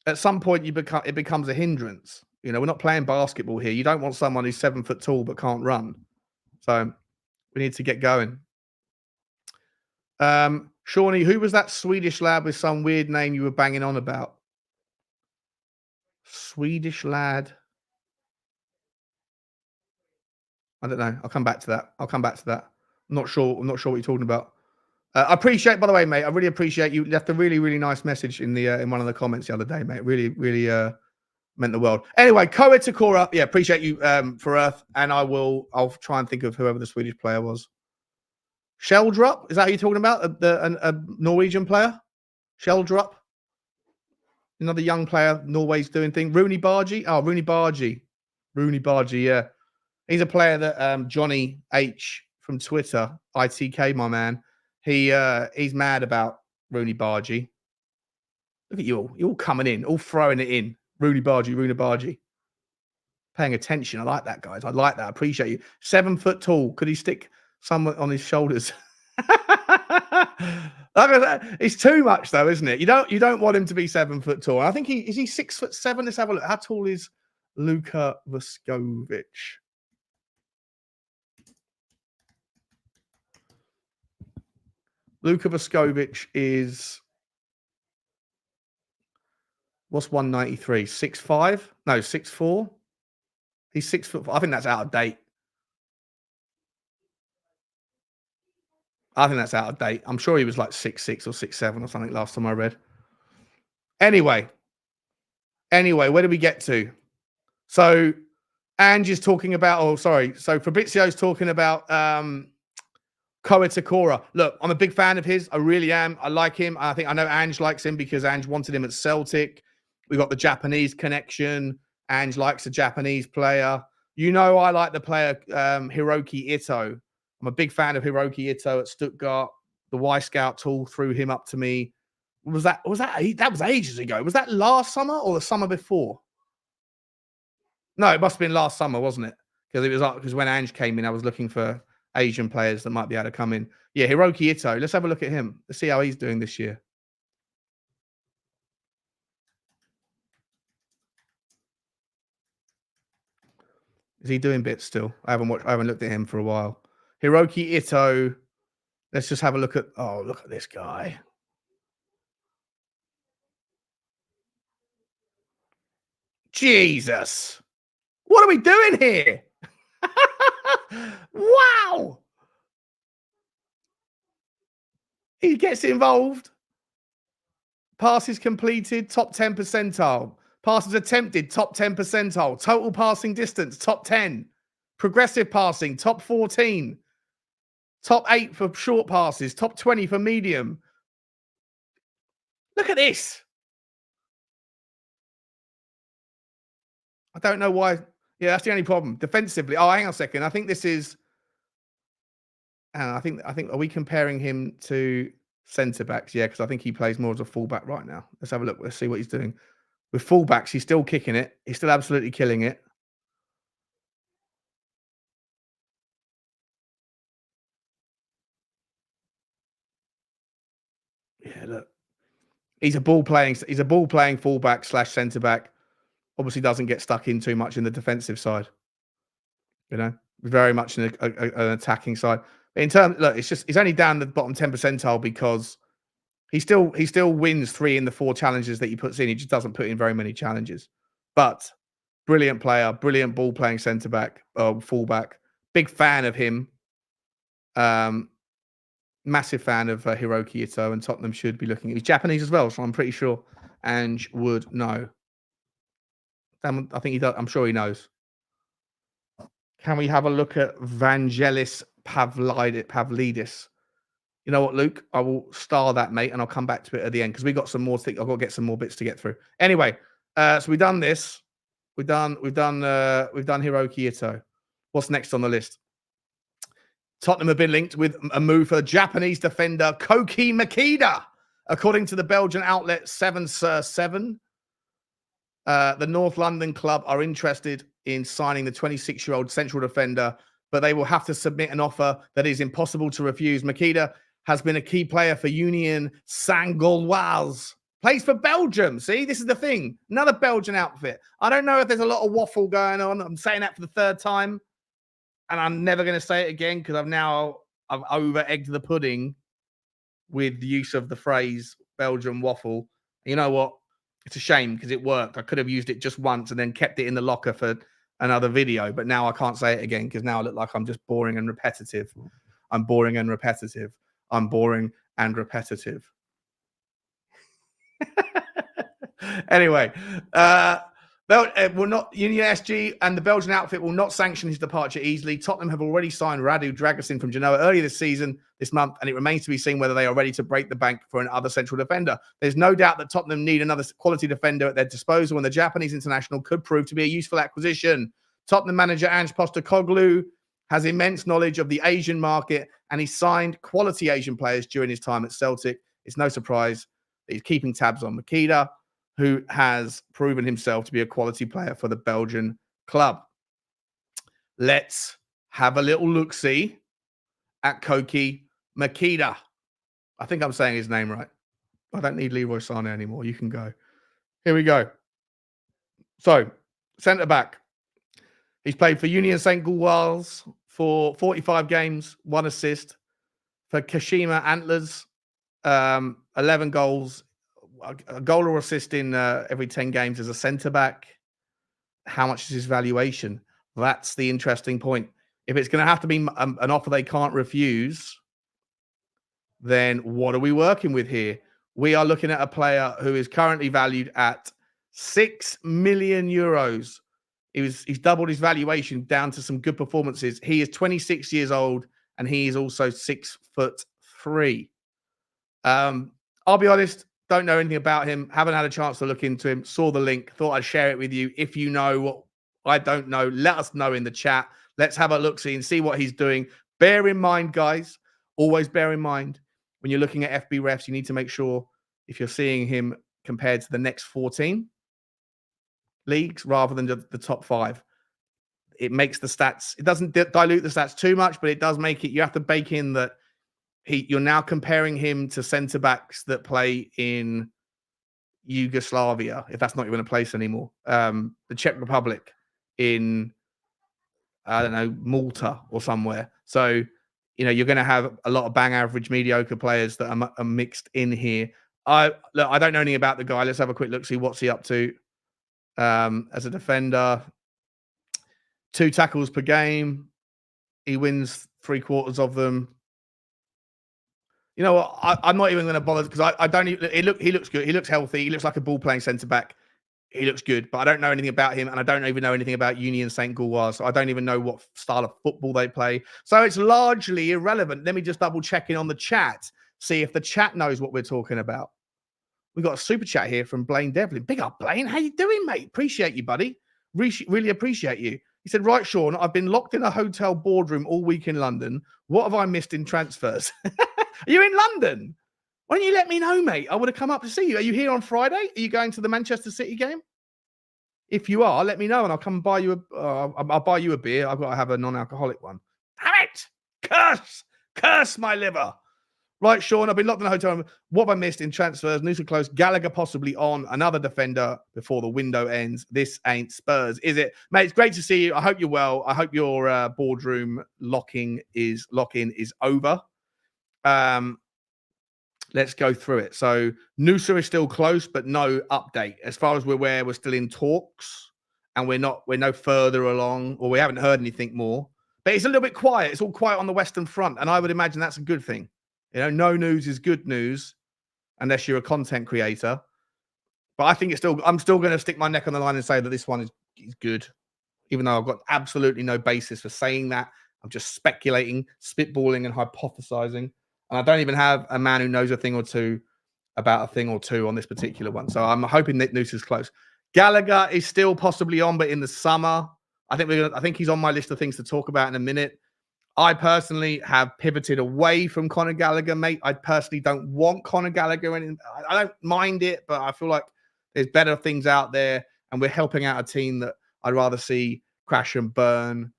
S1: At some point, it becomes a hindrance. You know, we're not playing basketball here. You don't want someone who's 7 foot tall but can't run. So we need to get going. Shawnee, who was that Swedish lad with some weird name you were banging on about? Swedish lad. I don't know. I'll come back to that. I'm not sure what you're talking about. I appreciate, by the way, mate. I really appreciate you left a really, really nice message in the in one of the comments the other day, mate. Really, really meant the world. Anyway, Ko Itakura, yeah, appreciate you for Earth, and I'll try and think of whoever the Swedish player was. Sheldrup, is that who you're talking about? A Norwegian player? Sheldrup, another young player. Norway's doing thing. Rooney Bargy. Oh, Rooney Bargy. Yeah, he's a player that Johnny H from Twitter, ITK, my man. He's mad about Rooney Bargy. Look at you all. You're all coming in, all throwing it in. Rooney Bargy. Paying attention. I like that, guys. I like that. I appreciate you. 7 foot tall. Could he stick someone on his shoulders? It's too much, though, isn't it? You don't want him to be 7 foot tall. I think is he 6'7". Let's have a look. How tall is Luka Vuskovic? Luka Vuskovic is what's 193? 6'5"? No, 6'4". He's 6 foot. I think that's out of date. I'm sure he was like 6'6" or 6'7" or something last time I read. Anyway, where did we get to? So Ange is talking about, so Fabrizio's talking about Ko Itakura. Look, I'm a big fan of his. I really am. I like him. I know Ange likes him because Ange wanted him at Celtic. We got the Japanese connection. Ange likes a Japanese player. You know, I like the player Hiroki Ito. I'm a big fan of Hiroki Ito at Stuttgart. The Y Scout tool threw him up to me. That was ages ago. Was that last summer or the summer before? No, it must have been last summer, wasn't it? Because when Ange came in, I was looking for Asian players that might be able to come in. Yeah, Hiroki Ito. Let's have a look at him. Let's see how he's doing this year. Is he doing bits still? I haven't looked at him for a while. Hiroki Ito. Let's just have a look at. Oh, look at this guy. Jesus. What are we doing here? Wow. He gets involved. Passes completed, top 10 percentile. Passes attempted, top 10 percentile. Total passing distance, top 10. Progressive passing, top 14. Top 8 for short passes, top 20 for medium. Look at this. I don't know why. Yeah, that's the only problem. Defensively. Oh, hang on a second. I think this is. I think. Are we comparing him to centre backs? Yeah, because I think he plays more as a fullback right now. Let's have a look. Let's see what he's doing. With fullbacks, he's still kicking it. He's still absolutely killing it. Yeah, look. He's a ball playing fullback / centre back. Obviously, doesn't get stuck in too much in the defensive side. You know, very much in an attacking side. In terms, look, he's only down the bottom 10 percentile because he still wins 3 in the 4 challenges that he puts in. He just doesn't put in very many challenges. But brilliant player, brilliant ball playing centre back, fullback. Big fan of him. Massive fan of Hiroki Ito, and Tottenham should be looking at. He's Japanese as well, so I'm pretty sure Ange would know. I think he does. I'm sure he knows. Can we have a look at Vangelis Pavlidis? You know what, Luke? I will star that, mate, and I'll come back to it at the end because we got some more. I've got to get some more bits to get through. Anyway, so we've done this. We've done Hiroki Ito. What's next on the list? Tottenham have been linked with a move for Japanese defender Koki Makeda, according to the Belgian outlet 7sur7. The North London club are interested in signing the 26-year-old central defender, but they will have to submit an offer that is impossible to refuse. Makeda has been a key player for Union Saint-Gauloise Plays for Belgium. See, this is the thing. Another Belgian outfit. I don't know if there's a lot of waffle going on. I'm saying that for the third time, and I'm never going to say it again because I've over-egged the pudding with the use of the phrase Belgian waffle. You know what? It's a shame because it worked. I could have used it just once and then kept it in the locker for another video, but now I can't say it again because now I look like I'm just boring and repetitive. I'm boring and repetitive. I'm boring and repetitive. Anyway, will not Union SG and the Belgian outfit will not sanction his departure easily. Tottenham have already signed Radu Dragusin from Genoa earlier this month, and it remains to be seen whether they are ready to break the bank for another central defender. There's no doubt that Tottenham need another quality defender at their disposal, and the Japanese international could prove to be a useful acquisition. Tottenham manager Ange Postecoglou has immense knowledge of the Asian market, and he signed quality Asian players during his time at Celtic. It's no surprise that he's keeping tabs on Makeda, who has proven himself to be a quality player for the Belgian club. Let's have a little look-see at Koki Makeda. I think I'm saying his name right. I don't need Leroy San anymore. You can go. Here we go. So, centre-back. He's played for Union St. Gauloise for 45 games, 1 assist. For Kashima Antlers, 11 goals, a goal or assist in every 10 games as a centre-back. How much is his valuation? That's the interesting point. If it's going to have to be an offer they can't refuse, then what are we working with here? We are looking at a player who is currently valued at 6 million euros. He's doubled his valuation down to some good performances. He is 26 years old, and he is also 6'3". I'll be honest, don't know anything about him. Haven't had a chance to look into him. Saw the link. Thought I'd share it with you. If you know what I don't know, let us know in the chat. Let's have a look-see and see what he's doing. Bear in mind, guys, always bear in mind, when you're looking at FB refs, you need to make sure if you're seeing him compared to the next 14 leagues rather than the top 5. It makes the stats, it doesn't dilute the stats too much, but it does make it, you have to bake in that you're now comparing him to centre backs that play in Yugoslavia, if that's not even a place anymore. The Czech Republic, in, I don't know, Malta or somewhere. So, you're going to have a lot of bang average, mediocre players that are mixed in here. I don't know anything about the guy. Let's have a quick look, see what's he up to. As a defender, 2 tackles per game. He wins 3/4 of them. You know what? I'm not even going to bother because I don't. He looks good. He looks healthy. He looks like a ball playing centre back. He looks good, but I don't know anything about him, and I don't even know anything about Union St. Gauloise. So I don't even know what style of football they play. So it's largely irrelevant. Let me just double check in on the chat, see if the chat knows what we're talking about. We got a super chat here from Blaine Devlin. Big up, Blaine. How you doing, mate? Appreciate you, buddy. Really appreciate you. He said, right, Sean, I've been locked in a hotel boardroom all week in London. What have I missed in transfers? Are you in London? Why don't you let me know, mate? I would have come up to see you. Are you here on Friday? Are you going to the Manchester City game? If you are, let me know and I'll come and buy you I'll buy you a beer. I've got to have a non-alcoholic one. Damn it! Curse my liver. Right, Sean, I've been locked in a hotel room. What have I missed in transfers? News are close. Gallagher possibly on. Another defender before the window ends. This ain't Spurs, is it? Mate, it's great to see you. I hope you're well. I hope your boardroom lock-in is over. Let's go through it. So Noosa is still close, but no update. As far as we're aware, we're still in talks and we're no further along, or we haven't heard anything more. But it's a little bit quiet. It's all quiet on the Western Front, and I would imagine that's a good thing. No news is good news unless you're a content creator. But I think I'm still going to stick my neck on the line and say that this one is good, even though I've got absolutely no basis for saying that. I'm just speculating, spitballing, and hypothesizing. And I don't even have a man who knows a thing or two about a thing or two on this particular one. So I'm hoping that Noose is close. Gallagher is still possibly on, but in the summer. I think he's on my list of things to talk about in a minute. I personally have pivoted away from Conor Gallagher, mate. I personally don't want Conor Gallagher. And I don't mind it, but I feel like there's better things out there. And we're helping out a team that I'd rather see crash and burn.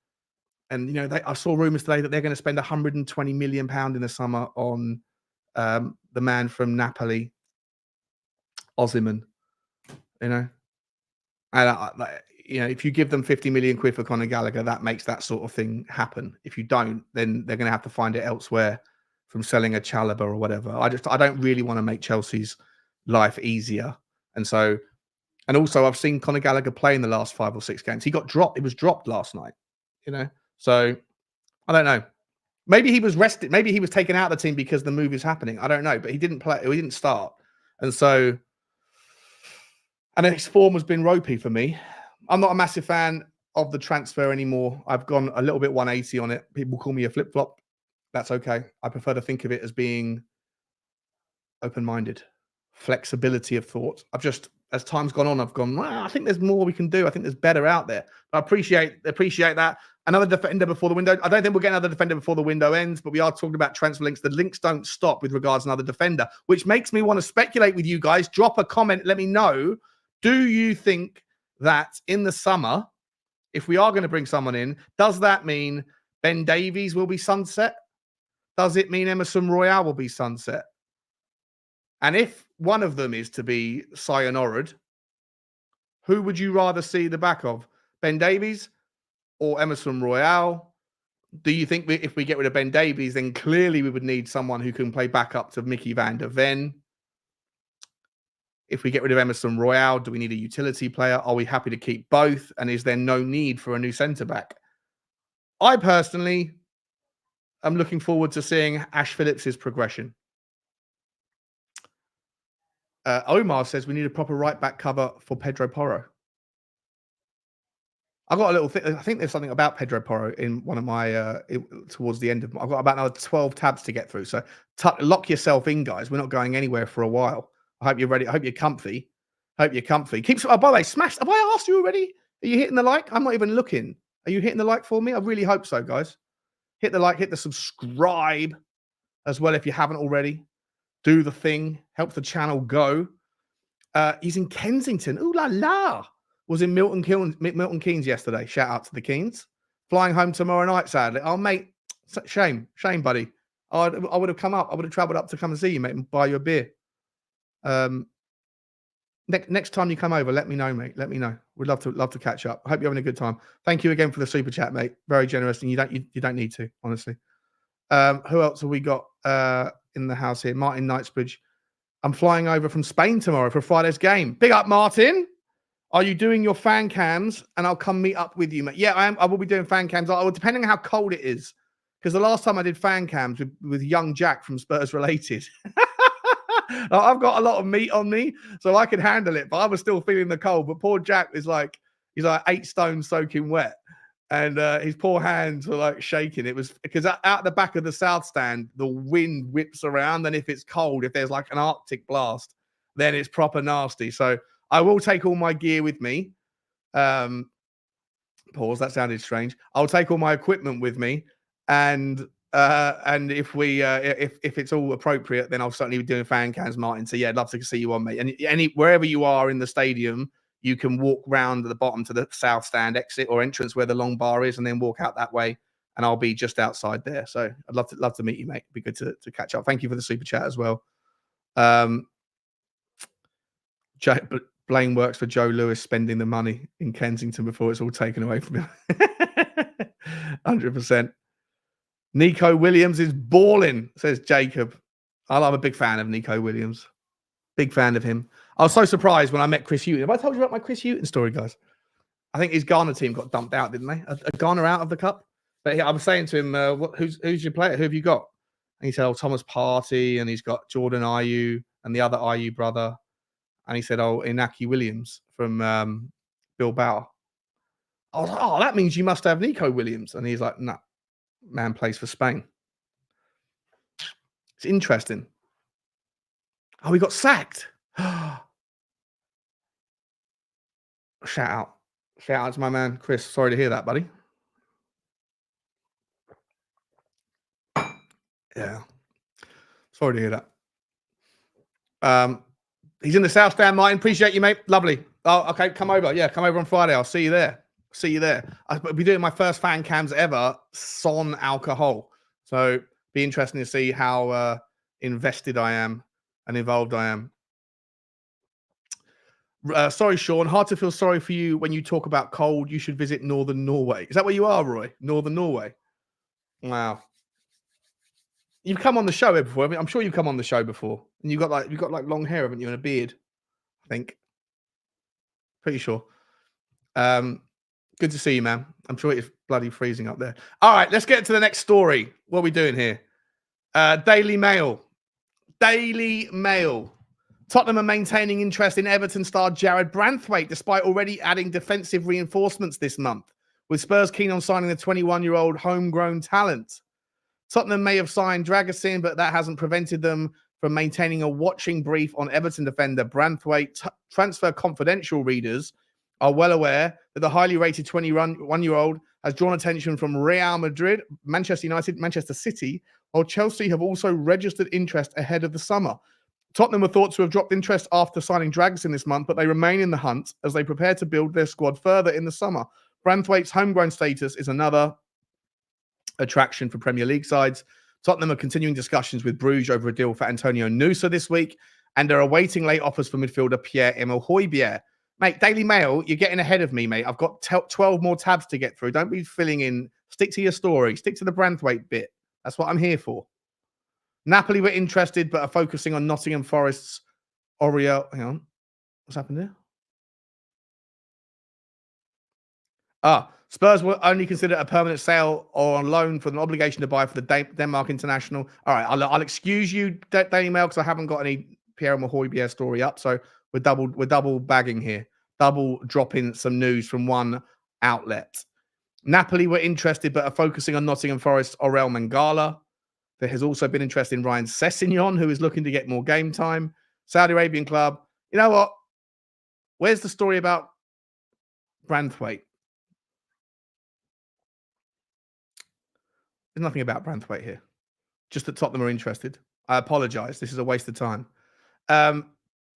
S1: And, I saw rumors today that they're going to spend £120 million in the summer on the man from Napoli. Osimhen, you know. And if you give them 50 million quid for Conor Gallagher, that makes that sort of thing happen. If you don't, then they're going to have to find it elsewhere from selling a Chalobah or whatever. I don't really want to make Chelsea's life easier. And also I've seen Conor Gallagher play in the last 5 or 6 games. He got dropped. It was dropped last night, So I don't know. Maybe he was rested. Maybe he was taken out of the team because the move is happening. I don't know, but he didn't play. He didn't start. And his form has been ropey for me. I'm not a massive fan of the transfer anymore. I've gone a little bit 180 on it. People call me a flip-flop. That's okay. I prefer to think of it as being open-minded, flexibility of thought. As time's gone on, I've gone, well, I think there's more we can do. I think there's better out there. I appreciate that. Another defender before the window. I don't think we'll get another defender before the window ends, but we are talking about transfer links. The links don't stop with regards to another defender, which makes me want to speculate with you guys. Drop a comment. Let me know. Do you think that in the summer, if we are going to bring someone in, does that mean Ben Davies will be sunset? Does it mean Emerson Royale will be sunset? And if one of them is to be sayonara'd, who would you rather see the back of? Ben Davies or Emerson Royale? Do you think if we get rid of Ben Davies, then clearly we would need someone who can play backup to Mickey van der Ven? If we get rid of Emerson Royale, do we need a utility player? Are we happy to keep both? And is there no need for a new centre-back? I personally am looking forward to seeing Ash Phillips' progression. Omar says we need a proper right-back cover for Pedro Porro. I got a little thing. I think there's something about Pedro Porro in one of my towards the end of. I've got about another 12 tabs to get through. So lock yourself in, guys. We're not going anywhere for a while. I hope you're ready. I hope you're comfy. Keep. Oh, by the way, smash. Have I asked you already? Are you hitting the like? I'm not even looking. Are you hitting the like for me? I really hope so, guys. Hit the like. Hit the subscribe as well if you haven't already. Do the thing. Help the channel go. He's in Kensington. Ooh la la. Was in Milton Keynes yesterday. Shout out to the Keynes. Flying home tomorrow night, sadly. Oh, mate. Shame, buddy. I would have come up. I would have travelled up to come and see you, mate, and buy you a beer. Next time you come over, let me know, mate. Let me know. We'd love to catch up. I hope you're having a good time. Thank you again for the super chat, mate. Very generous, and you don't need to, honestly. Who else have we got in the house here? Martin Knightsbridge. I'm flying over from Spain tomorrow for Friday's game. Big up, Martin. Are you doing your fan cams? And I'll come meet up with you, mate. Yeah, I am. I will be doing fan cams. Depending on how cold it is. Because the last time I did fan cams with young Jack from Spurs Related, I've got a lot of meat on me, so I can handle it. But I was still feeling the cold. But poor Jack is he's 8 stone soaking wet. And his poor hands were shaking. It was because out the back of the south stand, the wind whips around. And if it's cold, if there's an Arctic blast, then it's proper nasty. So I will take all my gear with me. Pause. That sounded strange. I'll take all my equipment with me, and if we if it's all appropriate, then I'll certainly be doing fan cams, Martin. So yeah, I'd love to see you on, mate. And wherever you are in the stadium, you can walk round the bottom to the south stand exit or entrance where the long bar is, and then walk out that way. And I'll be just outside there. So I'd love to meet you, mate. It'd be good to catch up. Thank you for the super chat as well. Blaine works for Joe Lewis spending the money in Kensington before it's all taken away from him. 100%. Nico Williams is balling, says Jacob. I'm a big fan of Nico Williams. Big fan of him. I was so surprised when I met Chris Hughton. Have I told you about my Chris Hughton story, guys? I think his Ghana team got dumped out, didn't they? A Ghana out of the cup. But I was saying to him, who's your player? Who have you got? And he said, Thomas Partey, and he's got Jordan Ayew and the other Ayew brother. And he said, Inaki Williams from Bilbao. I was like, that means you must have Nico Williams. And he's like, no, man plays for Spain. It's interesting. Oh, he got sacked. Shout out to my man, Chris. Sorry to hear that, buddy. Yeah. Sorry to hear that. He's in the South Stand, Martin. Appreciate you, mate. Lovely. Oh, okay. Come over. Yeah, come over on Friday. I'll see you there. I'll be doing my first fan cams ever, Son alcohol. So be interesting to see how invested I am and involved I am. Sorry, Sean. Hard to feel sorry for you when you talk about cold. You should visit Northern Norway. Is that where you are, Roy? Northern Norway. Wow. You've come on the show before. I mean, I'm sure you've come on the show before. And you've got like long hair, haven't you, and a beard? I think. Pretty sure. Good to see you, man. I'm sure it's bloody freezing up there. All right, let's get to the next story. What are we doing here? Daily Mail. Daily Mail. Tottenham are maintaining interest in Everton star Jared Branthwaite, despite already adding defensive reinforcements this month, with Spurs keen on signing the 21-year-old homegrown talent. Tottenham may have signed Dragusin, but that hasn't prevented them from maintaining a watching brief on Everton defender Branthwaite. Transfer Confidential readers are well aware that the highly rated 21-year-old has drawn attention from Real Madrid, Manchester United, Manchester City, while Chelsea have also registered interest ahead of the summer. Tottenham were thought to have dropped interest after signing Dragusin this month, but they remain in the hunt as they prepare to build their squad further in the summer. Branthwaite's homegrown status is another attraction for Premier League sides. Tottenham are continuing discussions with Bruges over a deal for Antonio Nusa this week, and are awaiting late offers for midfielder Pierre-Emile Højbjerg. Mate, Daily Mail, you're getting ahead of me, mate. I've got 12 more tabs to get through. Don't be filling in. Stick to your story. Stick to the Branthwaite bit. That's what I'm here for. Napoli were interested, but are focusing on Nottingham Forest's Oriel. Hang on. What's happened here? Spurs will only consider a permanent sale or on loan for an obligation to buy for the Denmark international. All right, I'll excuse you, Daily Mail, because I haven't got any Pierre-Emile Højbjerg story up. So we're double bagging here, double dropping some news from one outlet. Napoli were interested, but are focusing on Nottingham Forest's Aurel Mangala. There has also been interest in Ryan Sessegnon, who is looking to get more game time. Saudi Arabian club. You know what? Where's the story about Branthwaite? There's nothing about Branthwaite here. Just that Tottenham are interested. I apologize. This is a waste of time.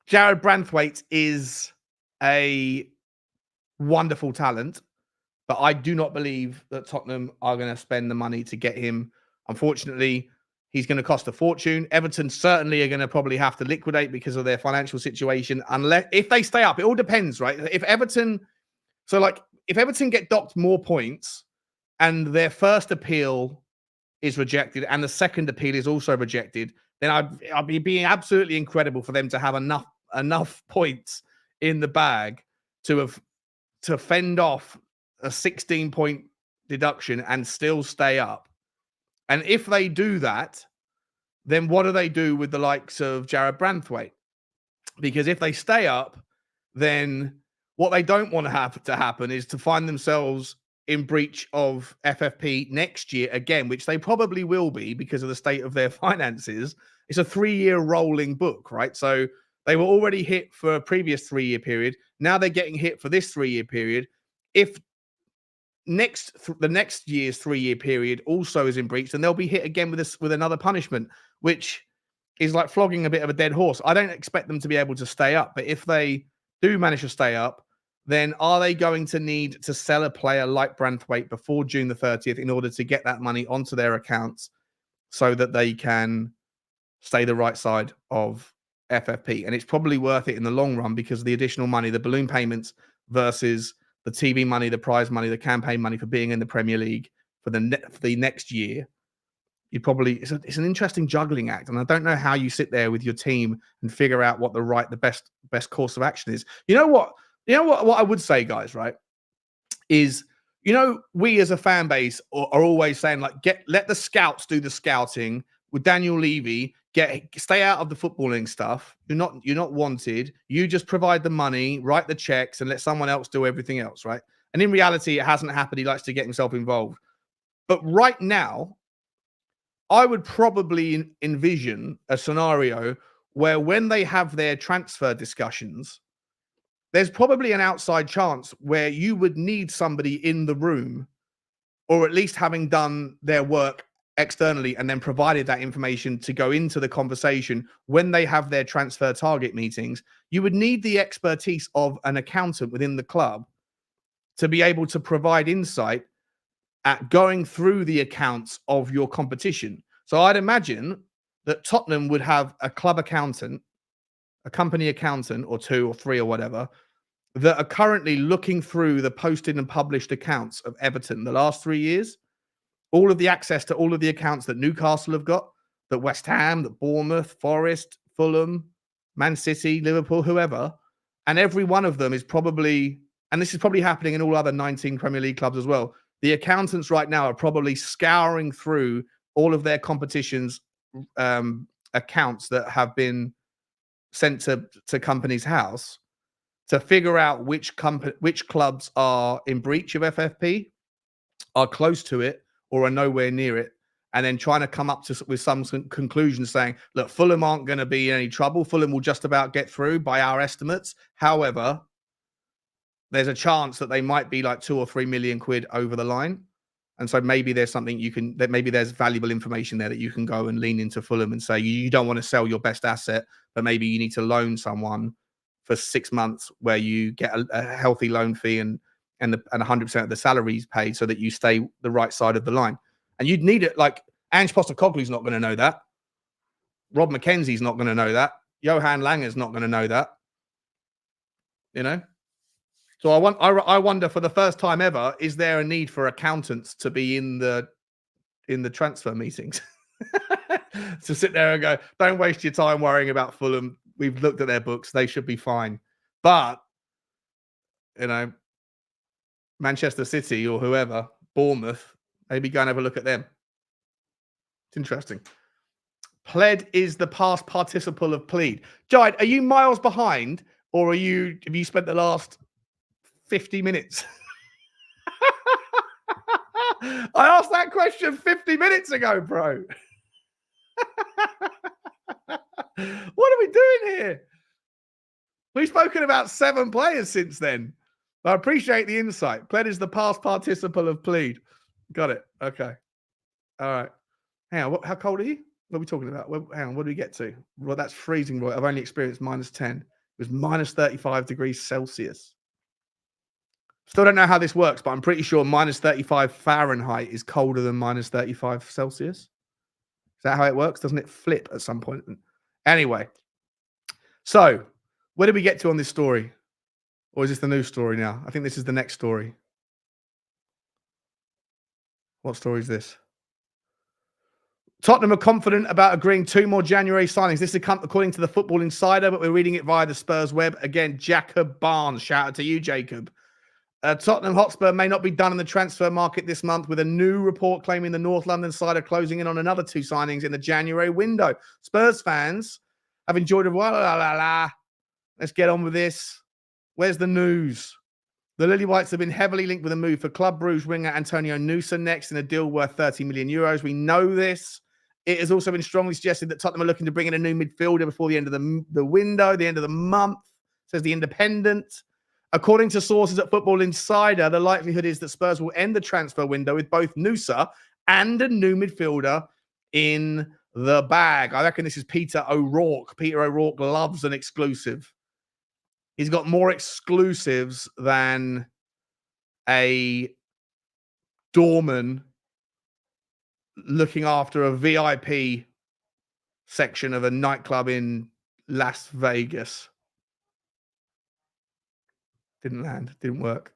S1: Jared Branthwaite is a wonderful talent, but I do not believe that Tottenham are going to spend the money to get him. Unfortunately, he's going to cost a fortune. Everton certainly are going to probably have to liquidate because of their financial situation. Unless if they stay up, it all depends, right? If Everton get docked more points and their first appeal is rejected and the second appeal is also rejected, then I'd be being absolutely incredible for them to have enough points in the bag to fend off a 16-point deduction and still stay up. And if they do that, then what do they do with the likes of Jared Branthwaite? Because if they stay up, then what they don't want to have to happen is to find themselves in breach of FFP next year again, which they probably will be because of the state of their finances. It's a 3-year rolling book, right? So they were already hit for a previous 3-year period. Now they're getting hit for this 3-year period. If the next year's 3-year period also is in breach, then they'll be hit again with another punishment, which is like flogging a bit of a dead horse. I don't expect them to be able to stay up, but if they do manage to stay up, then are they going to need to sell a player like Branthwaite before June the 30th in order to get that money onto their accounts so that they can stay the right side of FFP? And it's probably worth it in the long run because of the additional money, the balloon payments versus the TV money, the prize money, the campaign money for being in the Premier League for the next year. It's an interesting juggling act, and I don't know how you sit there with your team and figure out what the best course of action is. You know what I would say, guys, right, is, we as a fan base are always saying, like, let the scouts do the scouting with Daniel Levy. Stay out of the footballing stuff. You're not wanted. You just provide the money, write the checks, and let someone else do everything else, right? And in reality, it hasn't happened. He likes to get himself involved. But right now, I would probably envision a scenario where when they have their transfer discussions, there's probably an outside chance where you would need somebody in the room, or at least having done their work externally and then provided that information to go into the conversation when they have their transfer target meetings. You would need the expertise of an accountant within the club to be able to provide insight at going through the accounts of your competition. So I'd imagine that Tottenham would have a club accountant a company accountant or two or three or whatever, that are currently looking through the posted and published accounts of Everton the last 3 years, all of the access to all of the accounts that Newcastle have got, that West Ham, that Bournemouth, Forest, Fulham, Man City, Liverpool, whoever, and every one of them is probably, and this is probably happening in all other 19 Premier League clubs as well, the accountants right now are probably scouring through all of their competitions accounts that have been sent to companies' house to figure out which clubs are in breach of FFP, are close to it, or are nowhere near it, and then trying to come up with some conclusion saying, look, Fulham aren't going to be in any trouble. Fulham will just about get through by our estimates. However, there's a chance that they might be like 2 or 3 million quid over the line. And so maybe there's something maybe there's valuable information there that you can go and lean into Fulham and say, you don't want to sell your best asset, but maybe you need to loan someone for 6 months where you get a healthy loan fee and 100% of the salary is paid so that you stay the right side of the line. And you'd need it. Like Ange Postecoglou's not going to know that. Rob McKenzie's not going to know that. Johan Langer's not going to know that. You know? So I wonder, for the first time ever, is there a need for accountants to be in the transfer meetings? To sit there and go, don't waste your time worrying about Fulham. We've looked at their books. They should be fine. But, you know, Manchester City or whoever, Bournemouth, maybe go and have a look at them. It's interesting. Pled is the past participle of plead. Jide, are you miles behind, or have you spent the last 50 minutes? I asked that question 50 minutes ago, bro. What are we doing here? We've spoken about 7 players since then. I appreciate the insight. Pled is the past participle of plead. Got it. Okay. All right. Hang on. How cold are you? What are we talking about? Hang on. What do we get to? Well, that's freezing, Roy. I've only experienced -10. It was -35 degrees Celsius. Still don't know how this works, but I'm pretty sure -35 Fahrenheit is colder than -35 Celsius. Is that how it works? Doesn't it flip at some point? Anyway, so where did we get to on this story? Or is this the new story now? I think this is the next story. What story is this? Tottenham are confident about agreeing 2 more January signings. This is according to the Football Insider, but we're reading it via the Spurs web. Again, Jacob Barnes. Shout out to you, Jacob. Tottenham Hotspur may not be done in the transfer market this month, with a new report claiming the North London side are closing in on another 2 signings in the January window. Spurs fans have enjoyed a while. Let's get on with this. Where's the news? The Lily Whites have been heavily linked with a move for Club Brugge winger Antonio Nusa next in a deal worth 30 million euros. We know this. It has also been strongly suggested that Tottenham are looking to bring in a new midfielder before the end of the window, the end of the month, says The Independent. According to sources at Football Insider, the likelihood is that Spurs will end the transfer window with both Nusa and a new midfielder in the bag. I reckon this is Peter O'Rourke. Peter O'Rourke loves an exclusive. He's got more exclusives than a doorman looking after a VIP section of a nightclub in Las Vegas. Didn't land. Didn't work.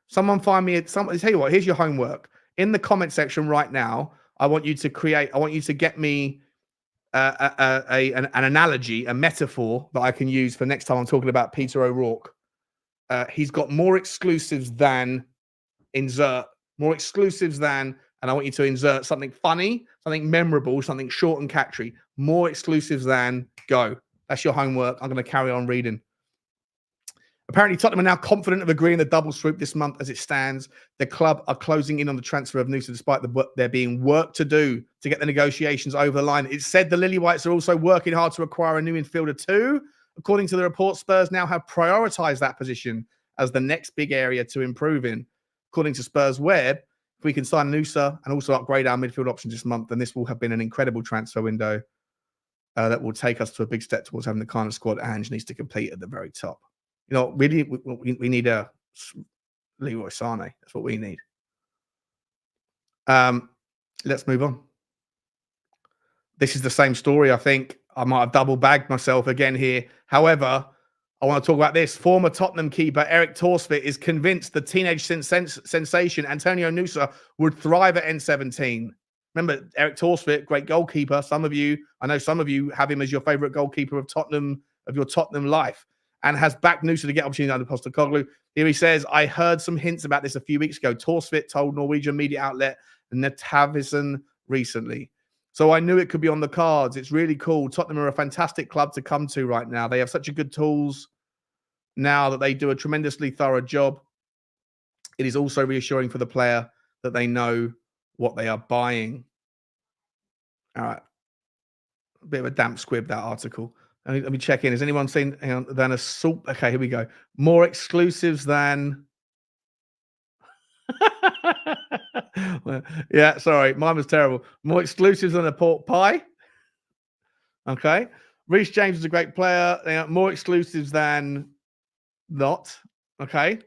S1: Someone find me. Tell you what. Here's your homework. In the comment section right now, I want you to get me an analogy, a metaphor that I can use for next time I'm talking about Peter O'Rourke. He's got more exclusives than insert. More exclusives than, and I want you to insert something funny, something memorable, something short and catchy. More exclusives than go. That's your homework. I'm going to carry on reading. Apparently, Tottenham are now confident of agreeing the double swoop this month as it stands. The club are closing in on the transfer of Nusa despite there being work to do to get the negotiations over the line. It's said the Lily Whites are also working hard to acquire a new midfielder too. According to the report, Spurs now have prioritised that position as the next big area to improve in. According to Spurs Web, if we can sign Nusa and also upgrade our midfield options this month, then this will have been an incredible transfer window that will take us to a big step towards having the kind of squad Ange needs to complete at the very top. You know, really, we need a Leroy Sane. That's what we need. Let's move on. This is the same story, I think. I might have double bagged myself again here. However, I want to talk about this. Former Tottenham keeper Eric Torsvit is convinced the teenage sensation Antonio Nusa would thrive at N17. Remember, Eric Torsvit, great goalkeeper. I know some of you have him as your favourite goalkeeper of Tottenham, of your Tottenham life, and has backed Nusa to get opportunity under Postecoglou. Here he says, I heard some hints about this a few weeks ago. Torsvit told Norwegian media outlet Nettavisen recently. So I knew it could be on the cards. It's really cool. Tottenham are a fantastic club to come to right now. They have such a good tools now that they do a tremendously thorough job. It is also reassuring for the player that they know what they are buying. All right. A bit of a damp squib, that article. Let me check in. Has anyone seen than assault? Okay, here we go. More exclusives than... Yeah, sorry. Mine was terrible. More exclusives than a pork pie. Okay. Reece James is a great player. More exclusives than not. Okay.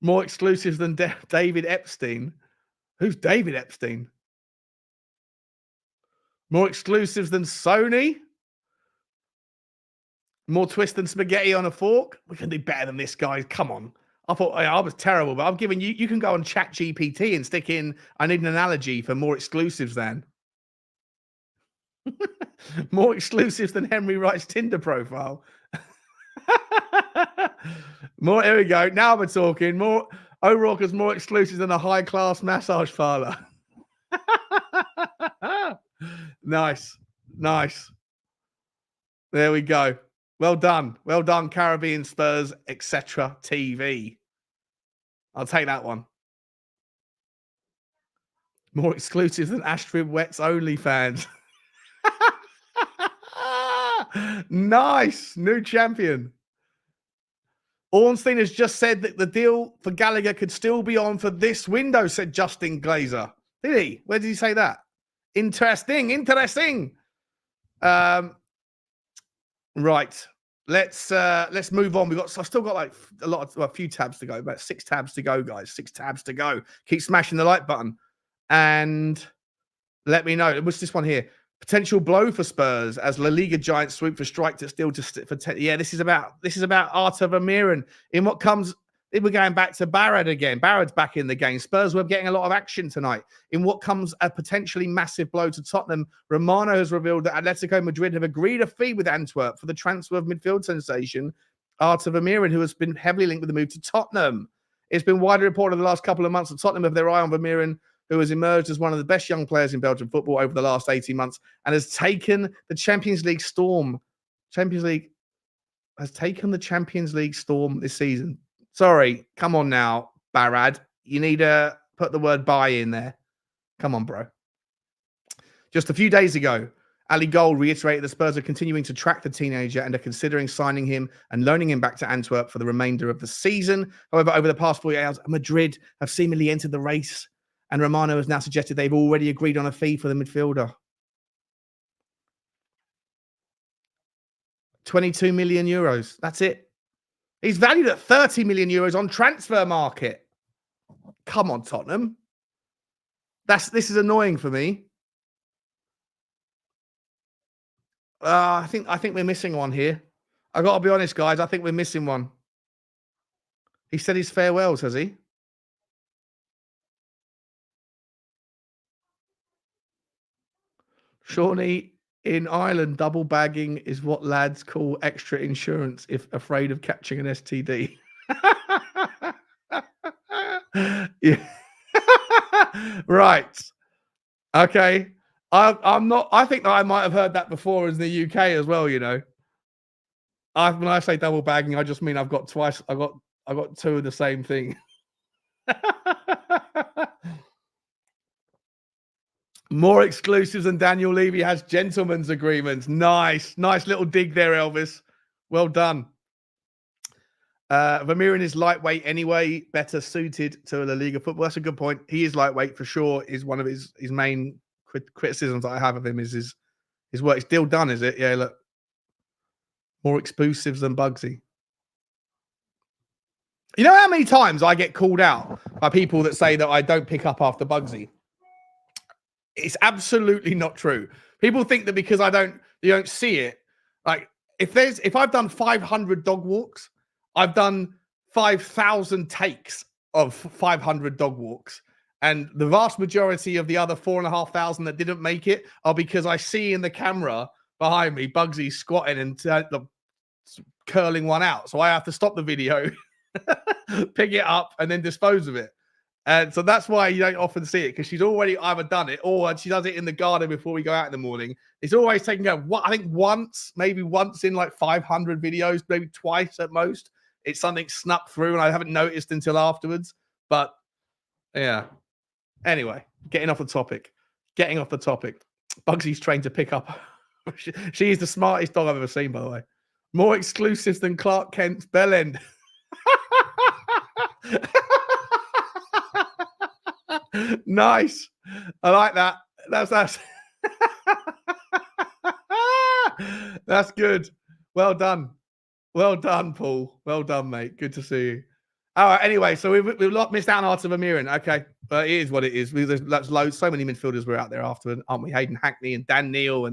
S1: More exclusives than David Epstein. Who's David Epstein? More exclusives than Sony. More twist than spaghetti on a fork. We can do better than this, guys. Come on. I thought I was terrible, but I'm giving you, you can go on Chat GPT and stick in, I need an analogy for more exclusives than. More exclusives than Henry Wright's Tinder profile. More, here we go. Now we're talking. More, O'Rourke's more exclusive than a high-class massage parlor. Nice. Nice. There we go. Well done. Well done, Caribbean Spurs, etc. TV. I'll take that one. More exclusive than Astrid Wett's OnlyFans. Nice. New champion. Ornstein has just said that the deal for Gallagher could still be on for this window, said Justin Glazer. Did he? Where did he say that? Interesting. Interesting. Right. Let's move on. I've still got like a few tabs to go, about 6 tabs to go, guys. 6 tabs to go. Keep smashing the like button and let me know. What's this one here? Potential blow for Spurs as La Liga giants swoop for strike to still for 10. Yeah, this is about Arta Vermeeren. In what comes, we're going back to Barrad again. Barrad's back in the game. Spurs were getting a lot of action tonight. In what comes a potentially massive blow to Tottenham, Romano has revealed that Atletico Madrid have agreed a fee with Antwerp for the transfer of midfield sensation Arta Vermeeren, who has been heavily linked with the move to Tottenham. It's been widely reported the last couple of months that Tottenham have their eye on Vermeeren, who has emerged as one of the best young players in Belgian football over the last 18 months and has taken the Champions League storm. Has taken the Champions League storm this season. Sorry, come on now, Barad. You need to put the word buy in there. Come on, bro. Just a few days ago, Ali Gold reiterated the Spurs are continuing to track the teenager and are considering signing him and loaning him back to Antwerp for the remainder of the season. However, over the past 48 hours, Madrid have seemingly entered the race, and Romano has now suggested they've already agreed on a fee for the midfielder. 22 million euros. That's it. He's valued at 30 million euros on transfer market. Come on, Tottenham. This is annoying for me. I think we're missing one here. I got to be honest, guys. I think we're missing one. He said his farewells, has he? Shawnee, in Ireland, double bagging is what lads call extra insurance if afraid of catching an STD. Yeah. Right. Okay. I'm not. I think that I might have heard that before in the UK as well. You know, when I say double bagging, I just mean I've got twice. I got 2 of the same thing. More exclusives than Daniel Levy has gentlemen's agreements. Nice little dig there, Elvis. Well done. Vermeeren is lightweight anyway, better suited to La Liga football. That's a good point. He is lightweight for sure. Is one of his main criticisms that I have of him is his work. It's still done, is it? Yeah, look. More exclusives than Bugsy. You know how many times I get called out by people that say that I don't pick up after Bugsy? It's absolutely not true. People think that because I don't, You don't see it. Like if I've done 500 dog walks, I've done 5,000 takes of 500 dog walks. And the vast majority of the other 4,500 that didn't make it are because I see in the camera behind me Bugsy squatting and curling one out. So I have to stop the video, pick it up, and then dispose of it. And so that's why you don't often see it, because she's already either done it or she does it in the garden before we go out in the morning. It's always taken care of. I think maybe once in like 500 videos, maybe twice at most. It's something snuck through and I haven't noticed until afterwards. But yeah. Anyway, getting off the topic. Bugsy's trained to pick up. She is the smartest dog I've ever seen, by the way. More exclusives than Clark Kent's bell end. Nice. I like that. That's that's good. Well done. Well done, Paul. Well done, mate. Good to see you. All right. Anyway, so we've missed out on Artem Amirin. Okay, but it is what it is. There's loads. So many midfielders were out there after, aren't we? Hayden Hackney and Dan Neil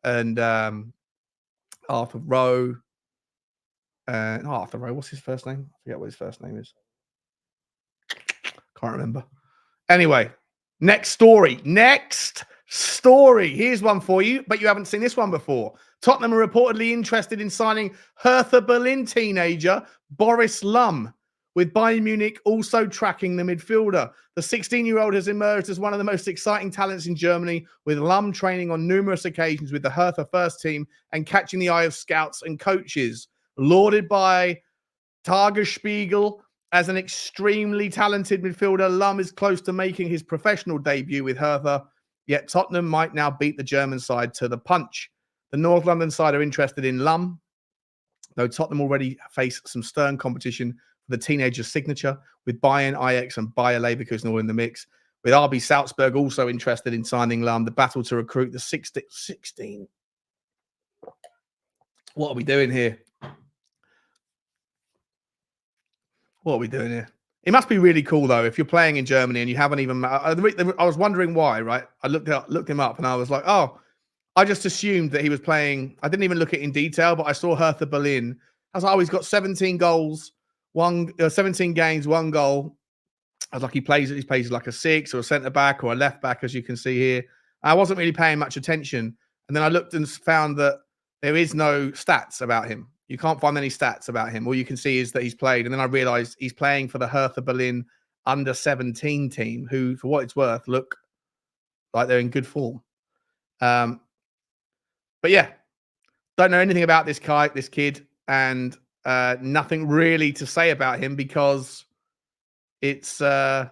S1: and Arthur Rowe. Arthur Rowe. What's his first name? I forget what his first name is. Can't remember. Anyway, next story. Here's one for you, but you haven't seen this one before. Tottenham are reportedly interested in signing Hertha Berlin teenager Boris Lum, with Bayern Munich also tracking the midfielder. The 16-year-old has emerged as one of the most exciting talents in Germany, with Lum training on numerous occasions with the Hertha first team and catching the eye of scouts and coaches. Lauded by Tagesspiegel as an extremely talented midfielder, Lum is close to making his professional debut with Hertha, yet Tottenham might now beat the German side to the punch. The North London side are interested in Lum, though Tottenham already face some stern competition for the teenager's signature, with Bayern, Ajax and Bayer Leverkusen all in the mix. With RB Salzburg also interested in signing Lum, the battle to recruit the 16. What are we doing here? It must be really cool, though, if you're playing in Germany and you haven't even... I was wondering why, right? I looked him up and I was like, oh, I just assumed that he was playing... I didn't even look at it in detail, but I saw Hertha Berlin. I was like, oh, he's got 17 goals, 17 games, 1 goal. I was like, he plays like a 6 or a centre-back or a left-back, as you can see here. I wasn't really paying much attention. And then I looked and found that there is no stats about him. You can't find any stats about him. All you can see is that he's played. And then I realized he's playing for the Hertha Berlin under-17 team, who, for what it's worth, look like they're in good form. But yeah, don't know anything about this kid, and nothing really to say about him because it's, I'm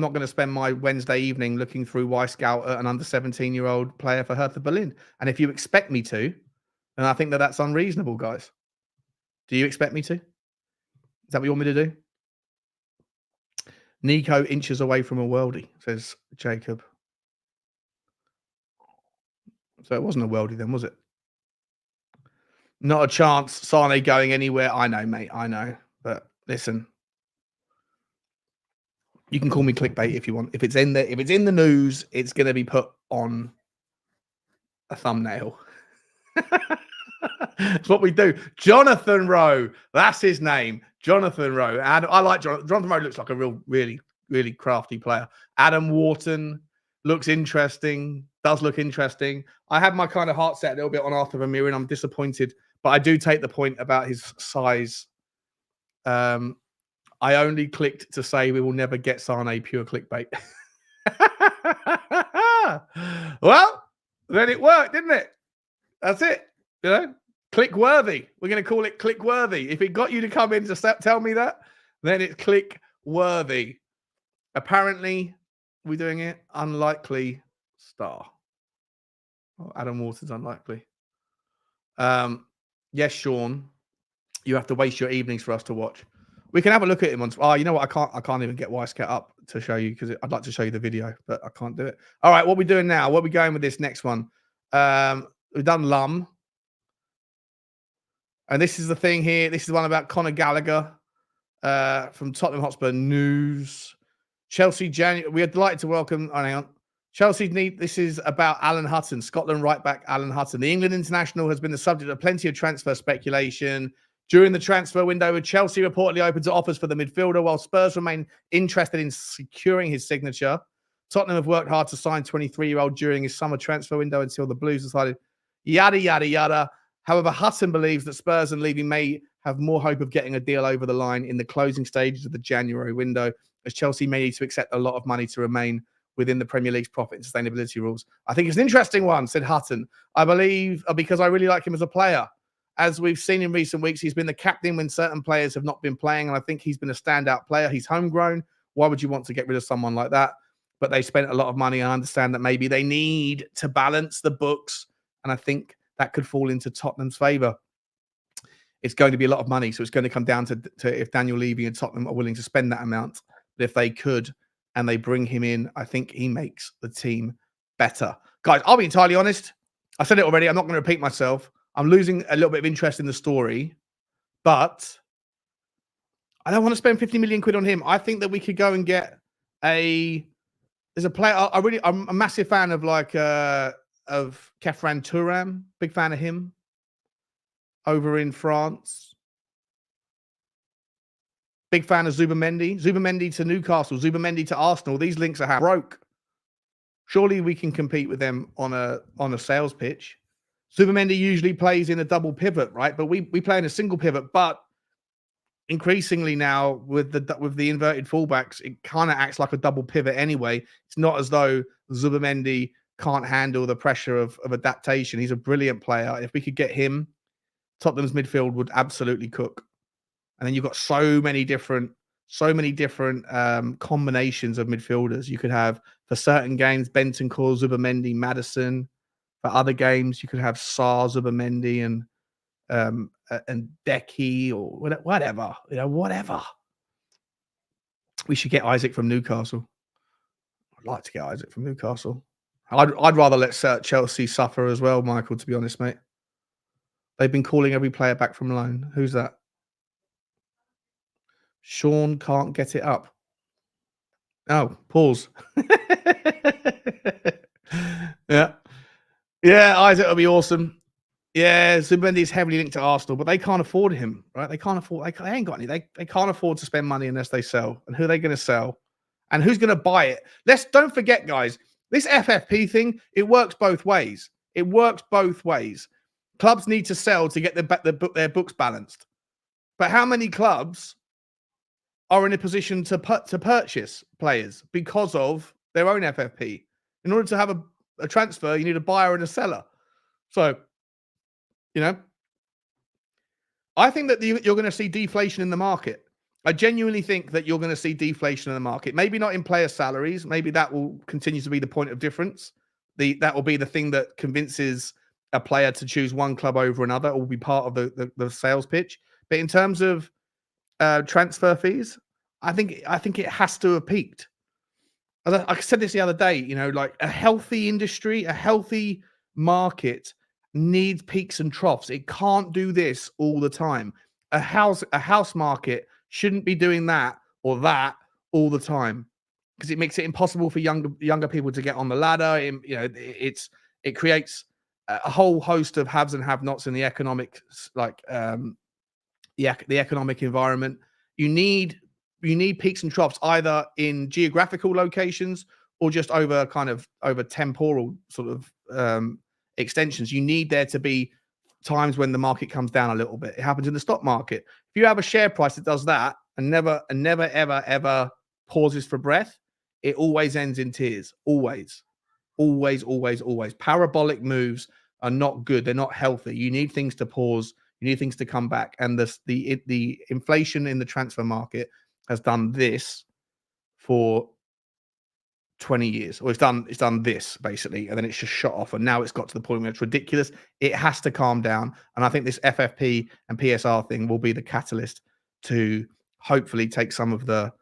S1: not going to spend my Wednesday evening looking through Y-Scout at an under-17-year-old player for Hertha Berlin. And if you expect me to, then I think that that's unreasonable, guys. Do you expect me to? Is that what you want me to do? Nico inches away from a worldie, says Jacob. So it wasn't a worldie then, was it? Not a chance. Sane going anywhere. I know, mate. I know. But listen. You can call me clickbait if you want. If it's in the news, it's going to be put on a thumbnail. That's what we do. Jonathan Rowe. That's his name. Jonathan Rowe. And I like Jonathan Rowe. Looks like a really, really crafty player. Adam Wharton looks interesting. Does look interesting. I had my kind of heart set a little bit on Arthur Amirin. I'm disappointed. But I do take the point about his size. I only clicked to say we will never get Sane, pure clickbait. Well, then it worked, didn't it? That's it. Click worthy. We're going to call it click worthy. If it got you to come in to tell me that, then it's click worthy. Apparently, we're doing it. Unlikely star. Oh, Adam Water's unlikely. Yes, Sean. You have to waste your evenings for us to watch. We can have a look at him on. Oh, you know what? I can't even get Y-Scout up to show you because I'd like to show you the video, but I can't do it. All right, what are we doing now? What are we going with this next one? We've done Lum, and this is the thing here. This is the one about Conor Gallagher from Tottenham Hotspur News. Chelsea January. We are delighted to welcome. Oh, hang on. Chelsea need, this is about Alan Hutton, Scotland right back Alan Hutton. The England international has been the subject of plenty of transfer speculation. During the transfer window, with Chelsea reportedly open to offers for the midfielder, while Spurs remain interested in securing his signature. Tottenham have worked hard to sign 23-year-old during his summer transfer window until the Blues decided, yada, yada, yada. However, Hutton believes that Spurs and Levy may have more hope of getting a deal over the line in the closing stages of the January window, as Chelsea may need to accept a lot of money to remain within the Premier League's profit and sustainability rules. I think it's an interesting one, said Hutton. I believe because I really like him as a player. As we've seen in recent weeks, he's been the captain when certain players have not been playing, and I think he's been a standout player. He's homegrown. Why would you want to get rid of someone like that? But they spent a lot of money. I understand that maybe they need to balance the books, and I think that could fall into Tottenham's favour. It's going to be a lot of money, so it's going to come down to if Daniel Levy and Tottenham are willing to spend that amount. But if they could, and they bring him in, I think he makes the team better. Guys, I'll be entirely honest. I said it already. I'm not going to repeat myself. I'm losing a little bit of interest in the story, but I don't want to spend 50 million quid on him. I think that we could go and get there's a player. I'm a massive fan of of Kefran Turam. Big fan of him over in France. Big fan of Zubamendi. Zubamendi to Newcastle. Zubamendi to Arsenal. These links are broke. Surely we can compete with them on a sales pitch. Zubamendi usually plays in a double pivot, right? But we play in a single pivot. But increasingly now with the inverted fullbacks, it kind of acts like a double pivot anyway. It's not as though Zubamendi can't handle the pressure of adaptation. He's a brilliant player. If we could get him, Tottenham's midfield would absolutely cook. And then you've got so many different combinations of midfielders. You could have, for certain games, Bentancur, Zubamendi, Maddison. For other games, you could have Sarr, Zubamendi, and Decky, or whatever. Whatever. We should get Isaac from Newcastle. I'd like to get Isaac from Newcastle. I'd rather let Chelsea suffer as well, Michael, to be honest, mate. They've been calling every player back from loan. Who's that? Sean can't get it up. Oh, pause. Yeah. Isaac will be awesome. Yeah, Zubamendi's heavily linked to Arsenal, but they can't afford him, right? They can't afford. They ain't got any. They can't afford to spend money unless they sell. And who are they going to sell? And who's going to buy it? Don't forget, guys. This FFP thing, it works both ways. It works both ways. Clubs need to sell to get their books balanced. But how many clubs are in a position to purchase players because of their own FFP? In order to have a transfer, you need a buyer and a seller. So, I think that you're going to see deflation in the market. I genuinely think that you're going to see deflation in the market. Maybe not in player salaries. Maybe that will continue to be the point of difference. That will be the thing that convinces a player to choose one club over another. It will be part of the sales pitch. But in terms of transfer fees, I think it has to have peaked. As I said this the other day, like a healthy industry, a healthy market needs peaks and troughs. It can't do this all the time. A house market shouldn't be doing that or that all the time, because it makes it impossible for younger people to get on the ladder. It creates a whole host of haves and have-nots in the economic, the economic environment. You need peaks and troughs either in geographical locations or just over temporal sort of extensions. You need there to be times when the market comes down a little bit. It happens in the stock market. If you have a share price that does that and never ever pauses for breath, it always ends in tears. Always. Parabolic moves are not good. They're not healthy. You need things to pause. You need things to come back. And the inflation in the transfer market has done this for 20 years, or it's done this basically, and then it's just shot off, and now it's got to the point where it's ridiculous. It has to calm down, and I think this FFP and PSR thing will be the catalyst to hopefully take some of the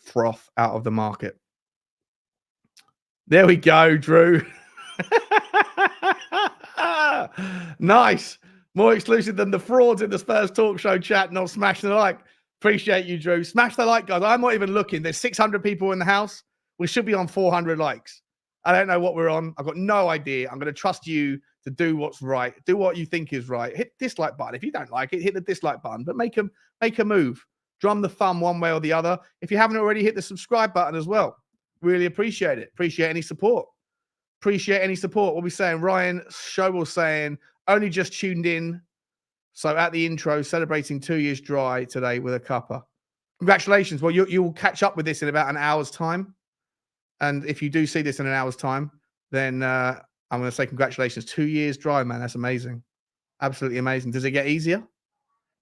S1: froth out of the market. There we go, Drew. Nice. More exclusive than the frauds in the Spurs Talk Show chat. Not smashing the like. Appreciate you, Drew. Smash the like, guys. I'm not even looking. There's 600 people in the house. We should be on 400 likes. I don't know what we're on. I've got no idea. I'm going to trust you to do what's right. Do what you think is right. Hit the dislike button. If you don't like it, hit the dislike button. But make a move. Drum the thumb one way or the other. If you haven't already, hit the subscribe button as well. Really appreciate it. Appreciate any support. Appreciate any support. What are we saying? Ryan Showell saying, only just tuned in. So at the intro, celebrating 2 years dry today with a cuppa. Congratulations. Well, you'll catch up with this in about an hour's time. And if you do see this in an hour's time, then I'm going to say congratulations. 2 years dry, man. That's amazing. Absolutely amazing. Does it get easier?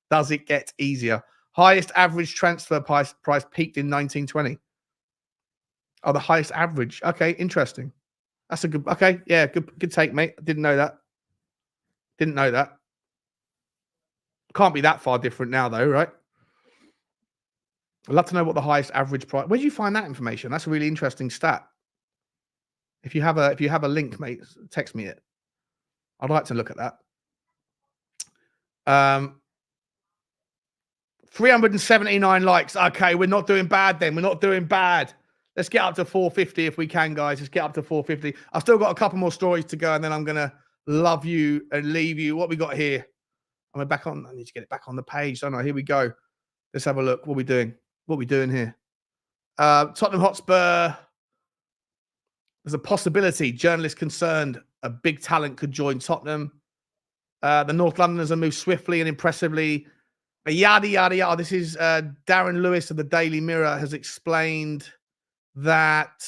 S1: Does it get easier? Highest average transfer price peaked in 1920. Oh, the highest average. Okay, interesting. That's a good. Okay, yeah, good take, mate. Didn't know that. Didn't know that. Can't be that far different now, though, right? I'd love to know what the highest average price. Where did you find that information? That's a really interesting stat. If you have a link, mate, text me it. I'd like to look at that. 379 likes. Okay, we're not doing bad then. We're not doing bad. Let's get up to 450 if we can, guys. Let's get up to 450. I've still got a couple more stories to go, and then I'm going to love you and leave you. What we got here? I'm back on. I need to get it back on the page, don't I? Here we go. Let's have a look. What are we doing? What are we doing here? Tottenham Hotspur. There's a possibility. Journalists concerned a big talent could join Tottenham. The North Londoners have moved swiftly and impressively. Yada, yada, yada. This is Darren Lewis of the Daily Mirror has explained that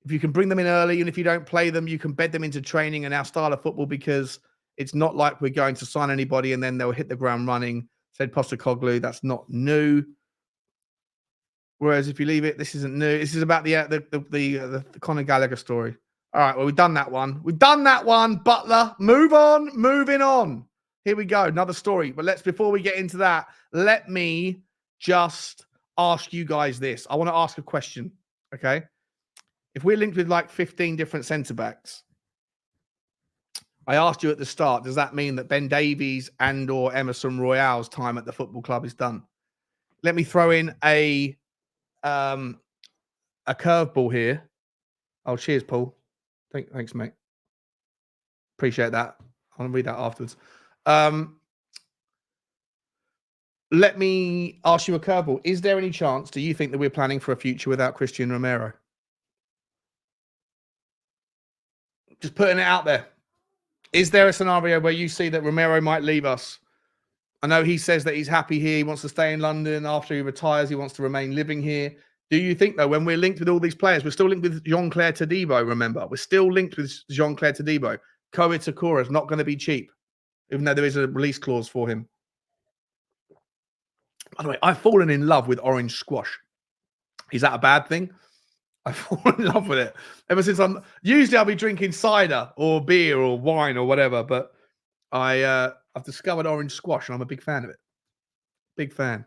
S1: if you can bring them in early and if you don't play them, you can bed them into training and our style of football because it's not like we're going to sign anybody and then they'll hit the ground running, said Postecoglou. That's not new. Whereas if you leave it, this isn't new. This is about the Conor Gallagher story. All right, well, we've done that one. We've done that one, Butler. Move on, moving on. Here we go, another story. But before we get into that, let me just ask you guys this. I want to ask a question, okay? If we're linked with like 15 different centre-backs, I asked you at the start, does that mean that Ben Davies and or Emerson Royale's time at the football club is done? Let me throw in a curveball here. Oh, cheers, Paul. Thanks, mate. Appreciate that. I'll read that afterwards. Let me ask you a curveball. Is there any chance, do you think that we're planning for a future without Christian Romero? Just putting it out there. Is there a scenario where you see that Romero might leave us? I know he says that he's happy here. He wants to stay in London. After he retires, he wants to remain living here. Do you think, though, when we're linked with all these players, we're still linked with Jean-Claire Todibo, remember? We're still linked with Jean-Claire Todibo. Ko Itakura is not going to be cheap, even though there is a release clause for him. By the way, I've fallen in love with orange squash. Is that a bad thing? I've fallen in love with it. Ever since usually I'll be drinking cider or beer or wine or whatever, but I've discovered orange squash and I'm a big fan of it. Big fan.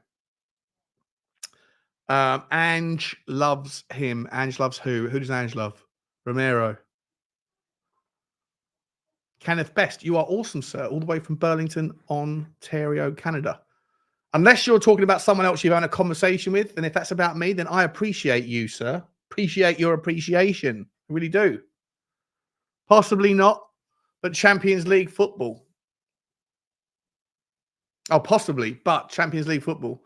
S1: Ange loves him. Ange loves who? Who does Ange love? Romero. Kenneth Best, you are awesome, sir. All the way from Burlington, Ontario, Canada. Unless you're talking about someone else you've had a conversation with, and if that's about me, then I appreciate you, sir. Appreciate your appreciation. I really do. Possibly not, but Champions League football. Oh, possibly, but Champions League football.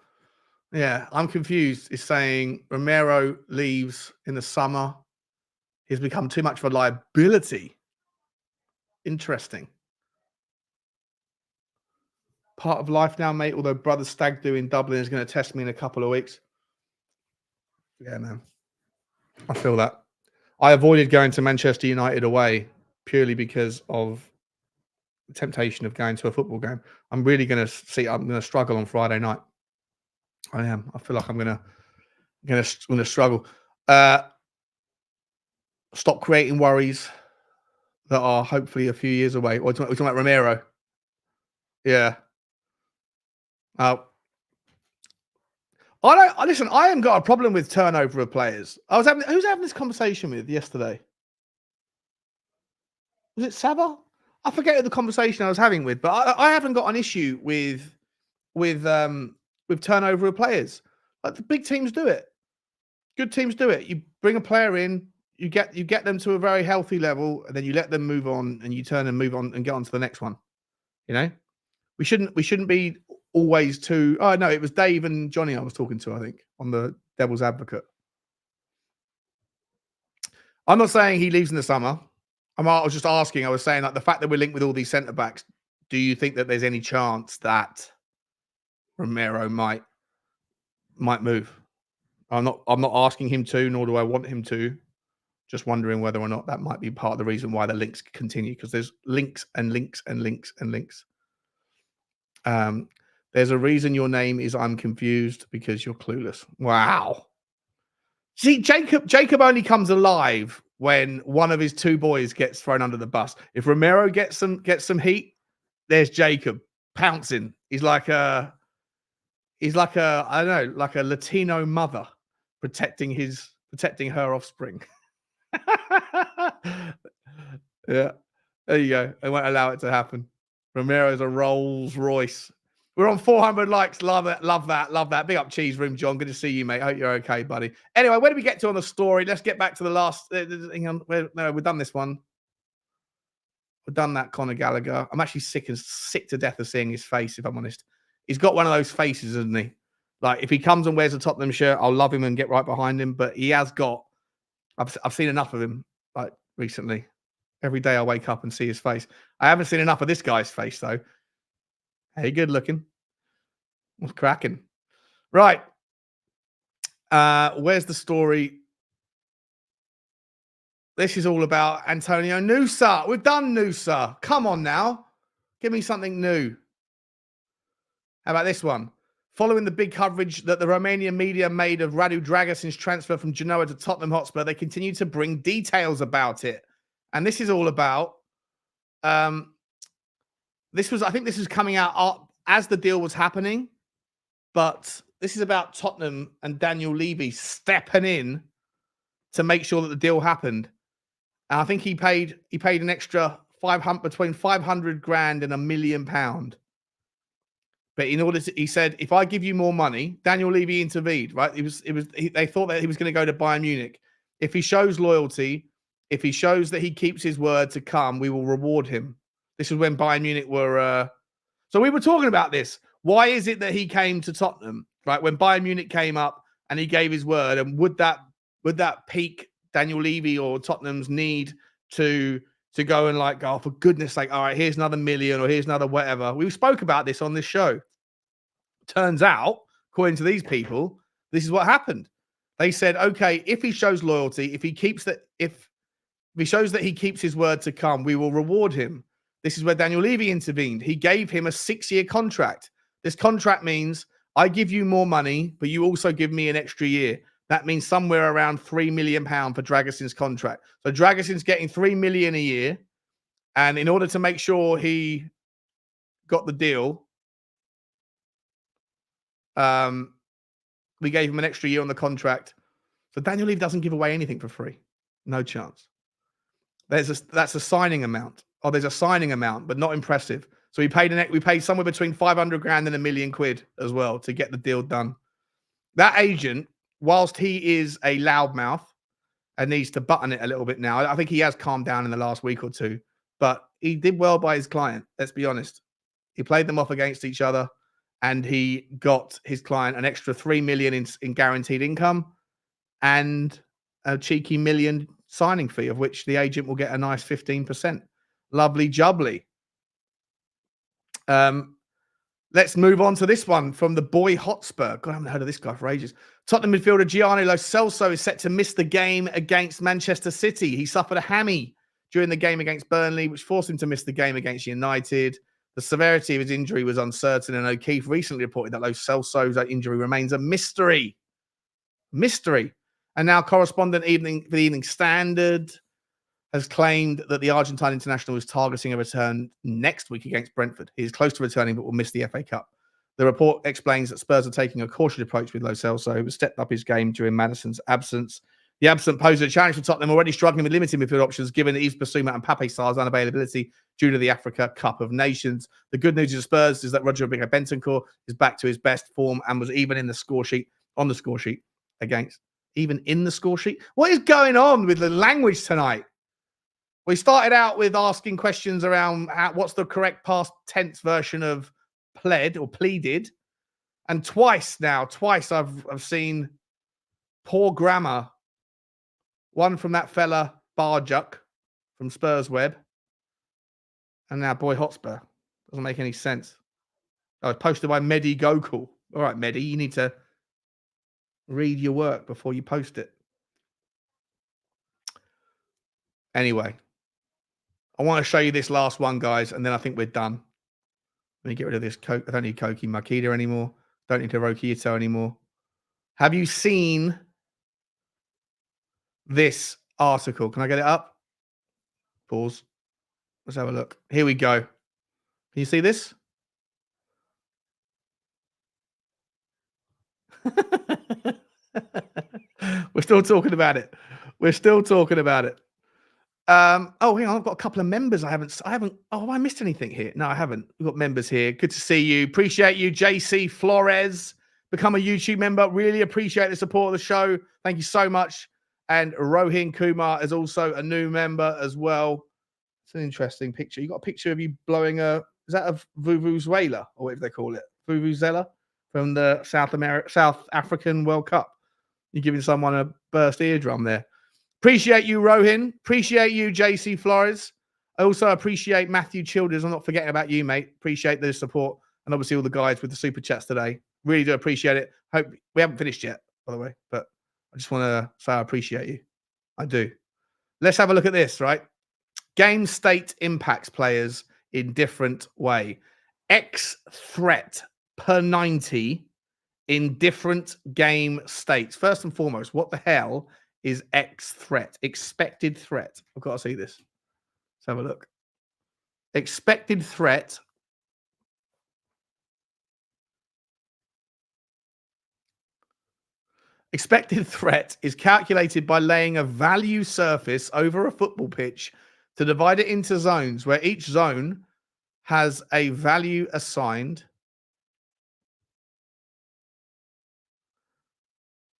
S1: Yeah, I'm confused. It's saying Romero leaves in the summer. He's become too much of a liability. Interesting. Part of life now, mate, although brother Stag Do in Dublin is going to test me in a couple of weeks. Yeah, man. I feel that. I avoided going to Manchester United away purely because of the temptation of going to a football game. I'm really going to struggle on Friday night. I am. I feel like I'm going to struggle. Stop creating worries that are hopefully a few years away. We're talking about Romero. Yeah. Listen, I haven't got a problem with turnover of players. Who's having this conversation with yesterday? Was it Sava? I forget the conversation I was having with, but I haven't got an issue with turnover of players. Like the big teams do it. Good teams do it. You bring a player in, you get them to a very healthy level, and then you let them move on, and you turn and move on and get on to the next one. You know, we shouldn't be always too. Oh no, it was Dave and Johnny I was talking to, I think, on the Devil's Advocate. I'm not saying he leaves in the summer. I was just asking. I was saying, like, the fact that we're linked with all these centre backs. Do you think that there's any chance that Romero might move? I'm not asking him to, nor do I want him to. Just wondering whether or not that might be part of the reason why the links continue, because there's links and links and links and links. There's a reason your name is I'm confused, because you're clueless. Wow. See, Jacob only comes alive when one of his two boys gets thrown under the bus. If Romero gets some heat, there's Jacob pouncing. He's like a I don't know, like a Latino mother protecting her offspring. Yeah, there you go. I won't allow it to happen. Romero's a Rolls Royce. We're on 400 likes. Love it. Love that. Love that. Big up Cheese Room, John. Good to see you, mate. Hope you're okay, buddy. Anyway, where did we get to on the story? Let's get back to the last. Hang on. No, we've done this one. We've done that, Conor Gallagher. I'm actually sick to death of seeing his face, if I'm honest. He's got one of those faces, isn't he? Like, if he comes and wears a Tottenham shirt, I'll love him and get right behind him. But he has got. I've seen enough of him, like, recently. Every day I wake up and see his face. I haven't seen enough of this guy's face, though. Hey, good looking. What's cracking? Right. Where's the story? This is all about Antonio Nusa. We've done Nusa. Come on now. Give me something new. How about this one? Following the big coverage that the Romanian media made of Radu Dragosin's transfer from Genoa to Tottenham Hotspur, they continue to bring details about it. And this is all about, I think this is coming out as the deal was happening, but this is about Tottenham and Daniel Levy stepping in to make sure that the deal happened. And I think he paid an extra between 500 grand and £1 million. But in order to, he said, if I give you more money, Daniel Levy intervened, right? They thought that he was going to go to Bayern Munich. If he shows loyalty, if he shows that he keeps his word to come, we will reward him. This is when Bayern Munich were. So we were talking about this. Why is it that he came to Tottenham, right? When Bayern Munich came up and he gave his word, and would that pique Daniel Levy or Tottenham's need to go and, like, oh, for goodness sake, all right, here's another million or here's another whatever. We spoke about this on this show. Turns out, according to these people, this is what happened. They said, okay, if he shows loyalty, if he shows that he keeps his word to come, we will reward him. This is where Daniel Levy intervened. He gave him a 6-year contract. This contract means I give you more money, but you also give me an extra year. That means somewhere around £3 million for Dragosin's contract. So Dragosin's getting £3 million a year. And in order to make sure he got the deal, we gave him an extra year on the contract. So Daniel Levy doesn't give away anything for free. No chance. That's a signing amount. Oh, there's a signing amount, but not impressive. So we paid somewhere between 500 grand and £1 million as well to get the deal done. That agent, whilst he is a loudmouth and needs to button it a little bit now, I think he has calmed down in the last week or two, but he did well by his client. Let's be honest. He played them off against each other, and he got his client an extra $3 million in guaranteed income and a cheeky $1 million signing fee, of which the agent will get a nice 15%. Lovely jubbly. Let's move on to this one from the boy Hotspur. God, I haven't heard of this guy for ages. Tottenham midfielder Gianni Lo Celso is set to miss the game against Manchester City. He suffered a hammy during the game against Burnley, which forced him to miss the game against United. The severity of his injury was uncertain, and O'Keefe recently reported that Lo Celso's injury remains a mystery. Mystery. And now correspondent for the Evening Standard has claimed that the Argentine international is targeting a return next week against Brentford. He is close to returning, but will miss the FA Cup. The report explains that Spurs are taking a cautious approach with Lo Celso, who stepped up his game during Maddison's absence. The absent poses a challenge for Tottenham, already struggling with limited midfield options, given Yves Bissouma and Pape Sarr's unavailability due to the Africa Cup of Nations. The good news of Spurs is that Roger Bentancur is back to his best form and was even on the score sheet against even in the score sheet. What is going on with the language tonight? We started out with asking questions around what's the correct past tense version of pled or pleaded. And twice I've seen poor grammar. One from that fella Barjuk from Spurs Web. And now Boy Hotspur. Doesn't make any sense. Oh, it's posted by Mehdi Gokul. All right, Mehdi, you need to read your work before you post it. Anyway, I want to show you this last one, guys, and then I think we're done. Let me get rid of this Coke. I don't need Koki Makita anymore. Don't need Hiroki Ito anymore. Have you seen this article? Can I get it up? Pause. Let's have a look. Here we go. Can you see this? We're still talking about it. We're still talking about it. Oh, hang on. I've got a couple of members. I haven't. Oh, have I missed anything here? No, I haven't. We've got members here. Good to see you. Appreciate you, JC Flores. Become a YouTube member. Really appreciate the support of the show. Thank you so much. And Rohin Kumar is also a new member as well. It's an interesting picture. You got a picture of you blowing is that a vuvuzela or whatever they call it? Vuvuzela from the South African World Cup. You're giving someone a burst eardrum there. Appreciate you, Rohin. Appreciate you, JC Flores. I also appreciate Matthew Childers. I'm not forgetting about you, mate. Appreciate the support. And obviously all the guys with the super chats today. Really do appreciate it. Hope we haven't finished yet, by the way. But I just want to say I appreciate you. I do. Let's have a look at this, right? Game state impacts players in different way. X threat per 90 in different game states. First and foremost, what the hell is X threat? Expected threat. I've got to see this. Let's have a look. Expected threat. Expected threat is calculated by laying a value surface over a football pitch to divide it into zones where each zone has a value assigned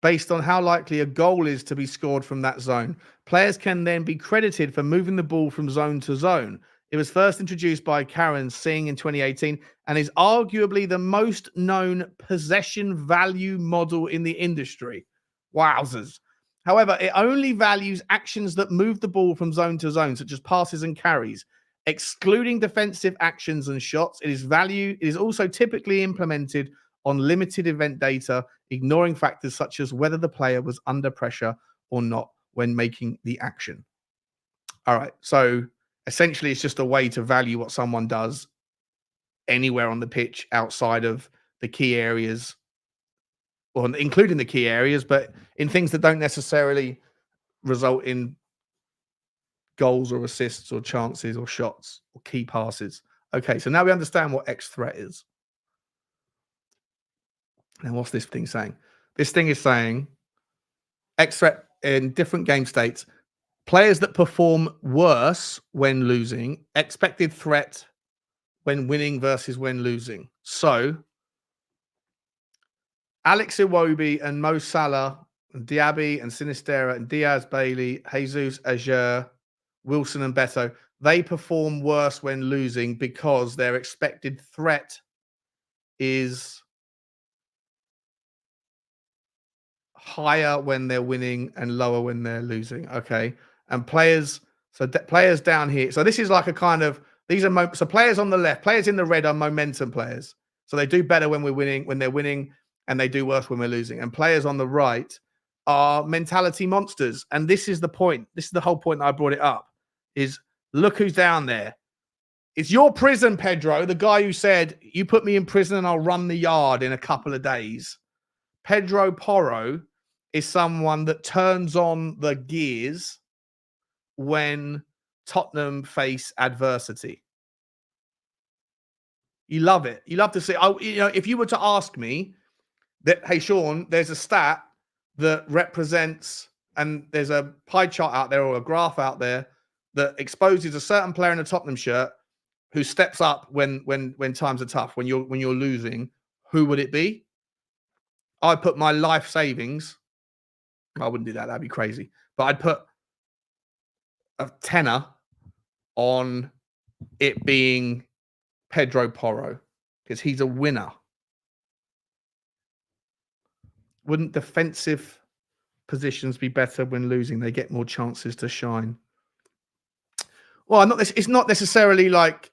S1: based on how likely a goal is to be scored from that zone. Players can then be credited for moving the ball from zone to zone. It was first introduced by Karen Singh in 2018 and is arguably the most known possession value model in the industry. Wowzers. However, it only values actions that move the ball from zone to zone, such as passes and carries. Excluding defensive actions and shots, it is also typically implemented on limited event data, ignoring factors such as whether the player was under pressure or not when making the action. All right, so essentially it's just a way to value what someone does anywhere on the pitch outside of the key areas, or including the key areas, but in things that don't necessarily result in goals or assists or chances or shots or key passes. Okay, so now we understand what X threat is. And what's this thing saying? This thing is saying X threat in different game states, players that perform worse when losing, expected threat when winning versus when losing. So Alex Iwobi and Mo Salah, and Diaby and Sinistera and Diaz Bailey, Jesus Azure, Wilson and Beto, they perform worse when losing because their expected threat is higher when they're winning and lower when they're losing. Okay. And players, players down here. So this is like a kind of, these are, so players on the left, players in the red are momentum players. So they do better when they're winning, and they do worse when we're losing. And players on the right are mentality monsters. And this is the point. This is the whole point that I brought it up, is look who's down there. It's your prison, Pedro, the guy who said, you put me in prison and I'll run the yard in a couple of days. Pedro Porro is someone that turns on the gears when Tottenham face adversity. You love it. You love to see. If you were to ask me that, hey, Sean, there's a stat that represents, and there's a pie chart out there or a graph out there that exposes a certain player in a Tottenham shirt who steps up when times are tough, when you're losing, who would it be? I put my life savings I wouldn't do that. That'd be crazy. But I'd put a tenner on it being Pedro Porro because he's a winner. Wouldn't defensive positions be better when losing? They get more chances to shine. Well, it's not necessarily like.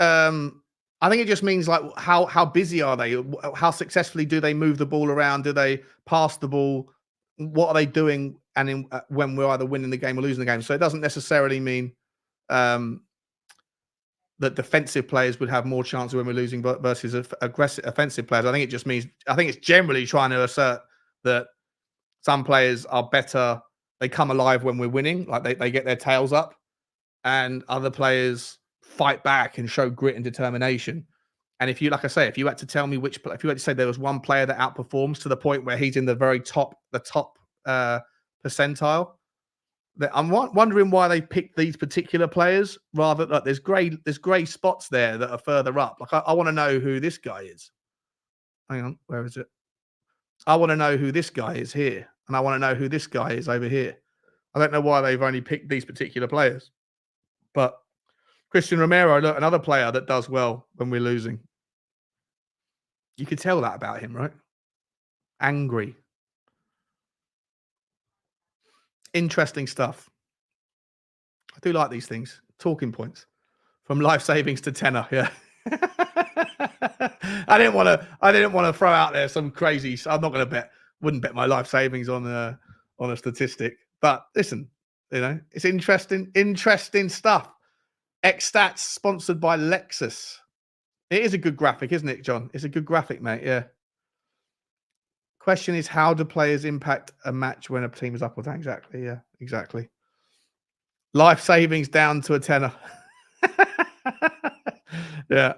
S1: I think it just means like how busy are they? How successfully do they move the ball around? Do they pass the ball? What are they doing? And when we're either winning the game or losing the game, so it doesn't necessarily mean that defensive players would have more chance when we're losing versus aggressive offensive players. I think it just means it's generally trying to assert that some players are better. They come alive when we're winning, like they get their tails up, and other players fight back and show grit and determination. And if you, like I say, if you had to tell me if you had to say there was one player that outperforms to the point where he's in the very top percentile, I'm wondering why they picked these particular players rather like there's grey spots there that are further up. Like I want to know who this guy is. Hang on, where is it? I want to know who this guy is here, and I want to know who this guy is over here. I don't know why they've only picked these particular players, but Christian Romero, look, another player that does well when we're losing. You could tell that about him, right? Angry. Interesting stuff. I do like these things. Talking points. From life savings to tenor, yeah. I didn't want to throw out there some crazy. I'm not going to wouldn't bet my life savings on a statistic. But listen, it's interesting stuff. X-Stats sponsored by Lexus. It is a good graphic, isn't it, John? It's a good graphic, mate. Yeah. Question is, how do players impact a match when a team is up or down? Exactly. Yeah, exactly. Life savings down to a tenner. Yeah.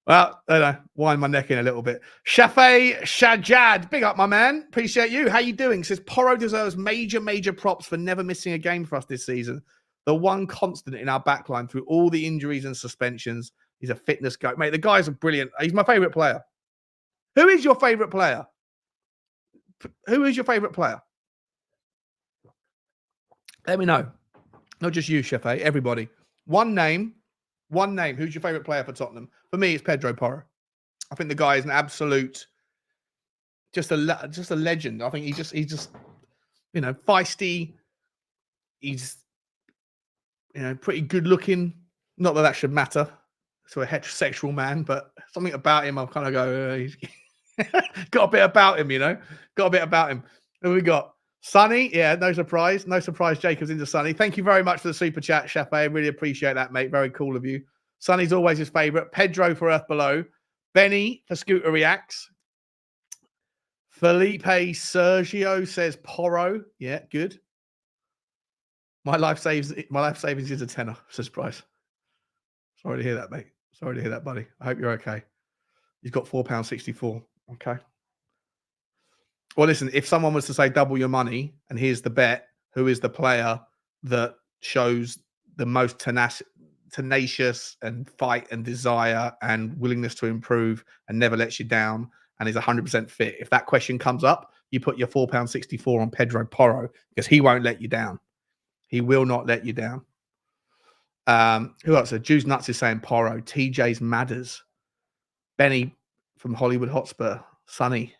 S1: Well, I don't know. Wind my neck in a little bit. Shafay Shajad, big up, my man. Appreciate you. How you doing? Says Porro deserves major props for never missing a game for us this season. The one constant in our backline through all the injuries and suspensions. He's a fitness goat. Mate, the guy's a brilliant. He's my favourite player. Who is your favourite player? Who is your favourite player? Let me know. Not just you, Shafay. Everybody. One name. Who's your favourite player for Tottenham? For me, it's Pedro Porro. I think the guy is an absolute, just a legend. I think he's just feisty. He's pretty good looking. Not that that should matter to a heterosexual man, but something about him, I kind of go, he's got a bit about him, Got a bit about him. Who we got? Sonny, yeah, no surprise. No surprise Jacob's into Sonny. Thank you very much for the super chat, Chafe. I really appreciate that, mate. Very cool of you. Sonny's always his favourite. Pedro for Earth Below. Benny for Scooter Reacts. Felipe Sergio says Porro. Yeah, good. My life savings is a tenner, says Price. Sorry to hear that, mate. Sorry to hear that, buddy. I hope you're okay. You've got £4.64. Okay. Well, listen, if someone was to say double your money, and here's the bet, who is the player that shows the most tenacious and fight and desire and willingness to improve and never lets you down and is 100% fit? If that question comes up, you put your £4.64 on Pedro Porro because he won't let you down. He will not let you down. Who else? Juice Nuts is saying Porro. TJ's Madders. Benny from Hollywood Hotspur. Sonny.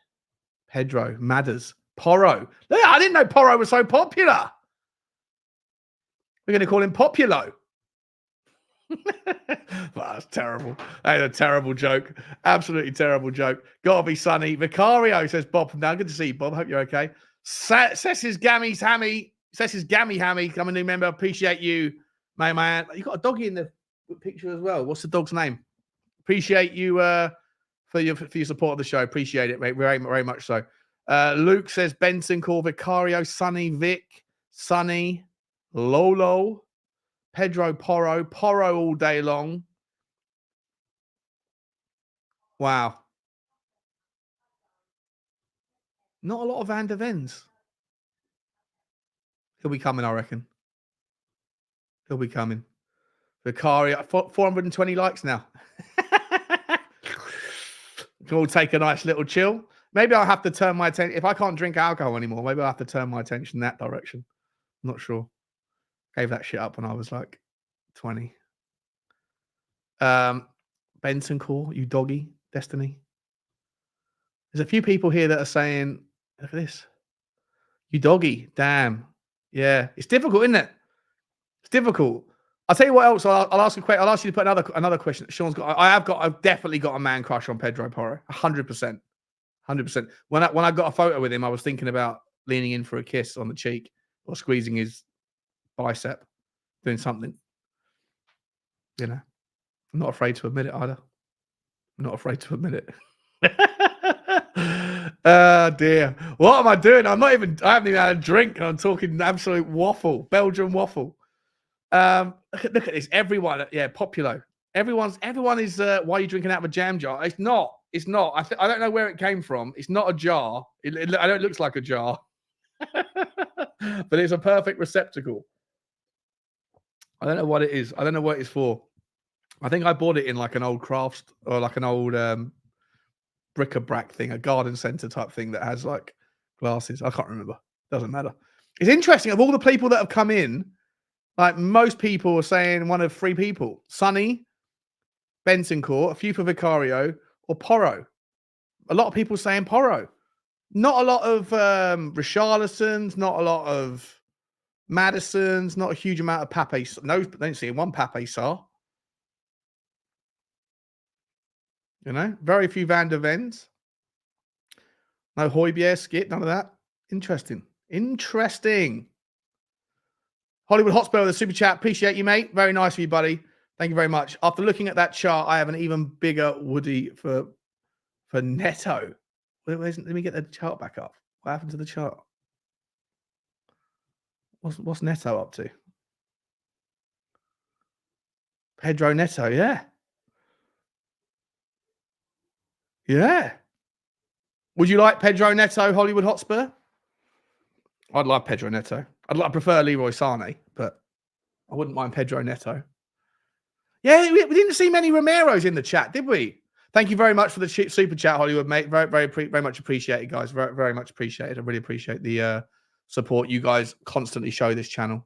S1: Pedro, Madders, Porro. I didn't know Porro was so popular. We're going to call him Populo. That's terrible. That is a terrible joke. Absolutely terrible joke. Gotta be Sonny. Vicario says Bob. Now, good to see you, Bob. Hope you're okay. Sess's Gammy Hammy. I'm a new member. Appreciate you, my man. You got a doggy in the picture as well. What's the dog's name? Appreciate you for your support of the show. Appreciate it, mate. Very, very much so. Luke says Benson, Call, Vicario, Sonny, Vic, Sonny, Lolo, Pedro Porro all day long. Wow. Not a lot of Van der Vens. He'll be coming, I reckon. He'll be coming. Vicario, 420 likes now. Can all take a nice little chill. Maybe I'll have to turn my attention. If I can't drink alcohol anymore, maybe I'll have to turn my attention that direction. I'm not sure. Gave that shit up when I was like 20. Benson Core, you doggy, Destiny. There's a few people here that are saying, look at this. You doggy, damn. Yeah, it's difficult, isn't it? It's difficult. I'll tell you what else. I'll ask a question. I'll ask you to put another question. Sean's got. I've definitely got a man crush on Pedro Porro. 100%. 100%. When I got a photo with him, I was thinking about leaning in for a kiss on the cheek or squeezing his bicep, doing something. You know, I'm not afraid to admit it either. I'm not afraid to admit it. Oh dear. What am I doing? I haven't even had a drink and I'm talking absolute waffle. Belgian waffle. Look at this. Everyone, yeah, Populo. Everyone is why are you drinking out of a jam jar? It's not. I don't know where it came from. It's not a jar. I know it looks like a jar. But it's a perfect receptacle. I don't know what it is. I don't know what it's for. I think I bought it in like an old crafts or like an old bric-a-brac thing, a garden centre type thing that has like glasses. I can't remember. Doesn't matter. It's interesting. Of all the people that have come in, like most people are saying one of three people: Sonny, Bentancur, a few for Vicario, or Porro. A lot of people saying Porro. Not a lot of Richarlisons, not a lot of Madisons, not a huge amount of Pape. No, don't see one Pape Sarr. You know, very few Van der Vens. No Højbjerg, Skip, none of that. Interesting. Hollywood Hotspur with a super chat. Appreciate you, mate. Very nice of you, buddy. Thank you very much. After looking at that chart, I have an even bigger Woody for Neto. Let me get the chart back up. What happened to the chart? What's Neto up to? Pedro Neto, yeah. Yeah. Would you like Pedro Neto, Hollywood Hotspur? I'd love Pedro Neto. I prefer Leroy Sane, but I wouldn't mind Pedro Neto. Yeah, we didn't see many Romeros in the chat, did we? Thank you very much for the super chat, Hollywood, mate. Very much appreciated, guys. Very much appreciated. I really appreciate the support you guys constantly show this channel.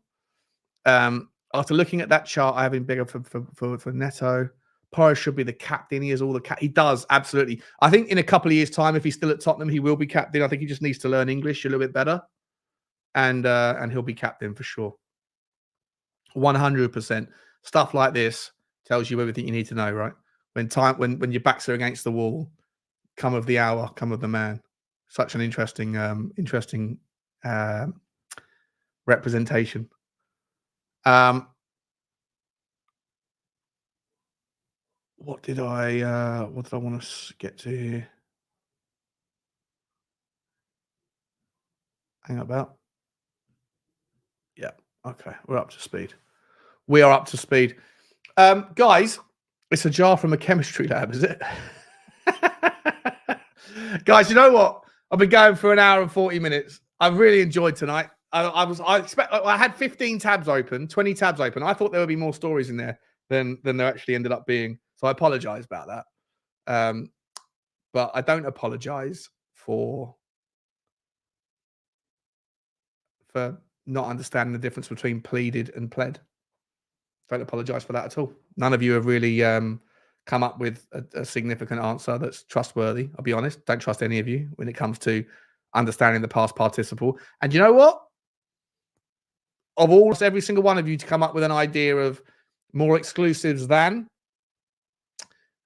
S1: After looking at that chart, I have him bigger for Neto. Porro should be the captain. He has all the he does, absolutely. I think in a couple of years' time, if he's still at Tottenham, he will be captain. I think he just needs to learn English a little bit better. And he'll be captain for sure. 100%. Stuff like this tells you everything you need to know, right? When your backs are against the wall, come of the hour, come of the man. Such an interesting representation. What did I want to get to here? Hang about. Yeah. Okay. We're up to speed. We are up to speed. Guys, it's a jar from a chemistry lab, is it? Guys, you know what? I've been going for an hour and 40 minutes. I've really enjoyed tonight. I had 15 tabs open, 20 tabs open. I thought there would be more stories in there than there actually ended up being. So I apologize about that. But I don't apologize for not understanding the difference between pleaded and pled. Don't apologize for that at all. None of you have really come up with a significant answer that's trustworthy. I'll be honest. Don't trust any of you when it comes to understanding the past participle. And you know what? Of almost every single one of you to come up with an idea of more exclusives than,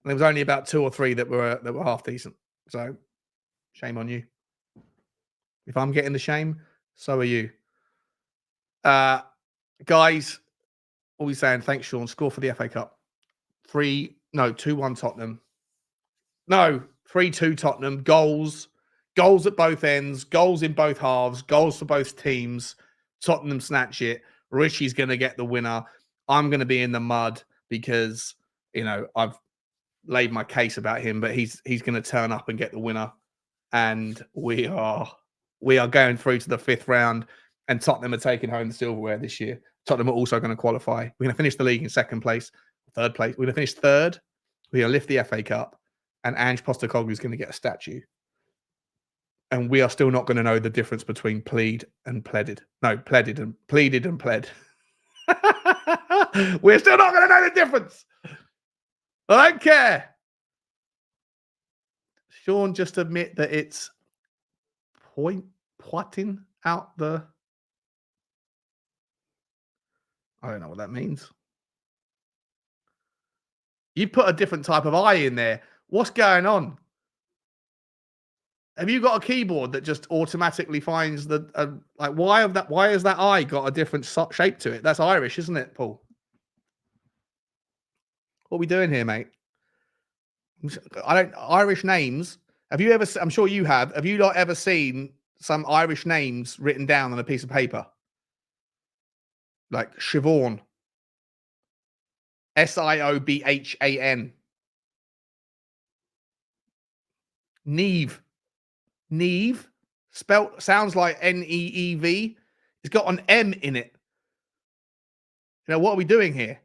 S1: there was only about 2 or 3 that were half decent. So shame on you. If I'm getting the shame, so are you. Guys, what are we saying? Thanks, Sean. Score for the FA Cup. 2-1 Tottenham. No, 3-2 Tottenham. Goals at both ends. Goals in both halves. Goals for both teams. Tottenham snatch it. Richie's going to get the winner. I'm going to be in the mud because, you know, I've laid my case about him, but he's going to turn up and get the winner. And we are going through to the 5th round, and Tottenham are taking home the silverware this year. Tottenham are also going to qualify. We're going to finish the league in 2nd place, 3rd place. We're going to finish 3rd. We're going to lift the FA Cup, and Ange Postecoglou is going to get a statue. And we are still not going to know the difference between plead and pleaded. No, pleaded and pleaded and pled. We're still not going to know the difference. I don't care. Sean, just admit that it's pointing out the... I don't know what that means. You put a different type of I in there. What's going on? Have you got a keyboard that just automatically finds the like? Why has that I got a different shape to it? That's Irish, isn't it, Paul? What are we doing here, mate? Irish names. Have you ever? I'm sure you have. Have you not ever seen some Irish names written down on a piece of paper? Like Siobhan. Siobhan. Neve. Spelt sounds like Neev. It's got an M in it. You know, what are we doing here?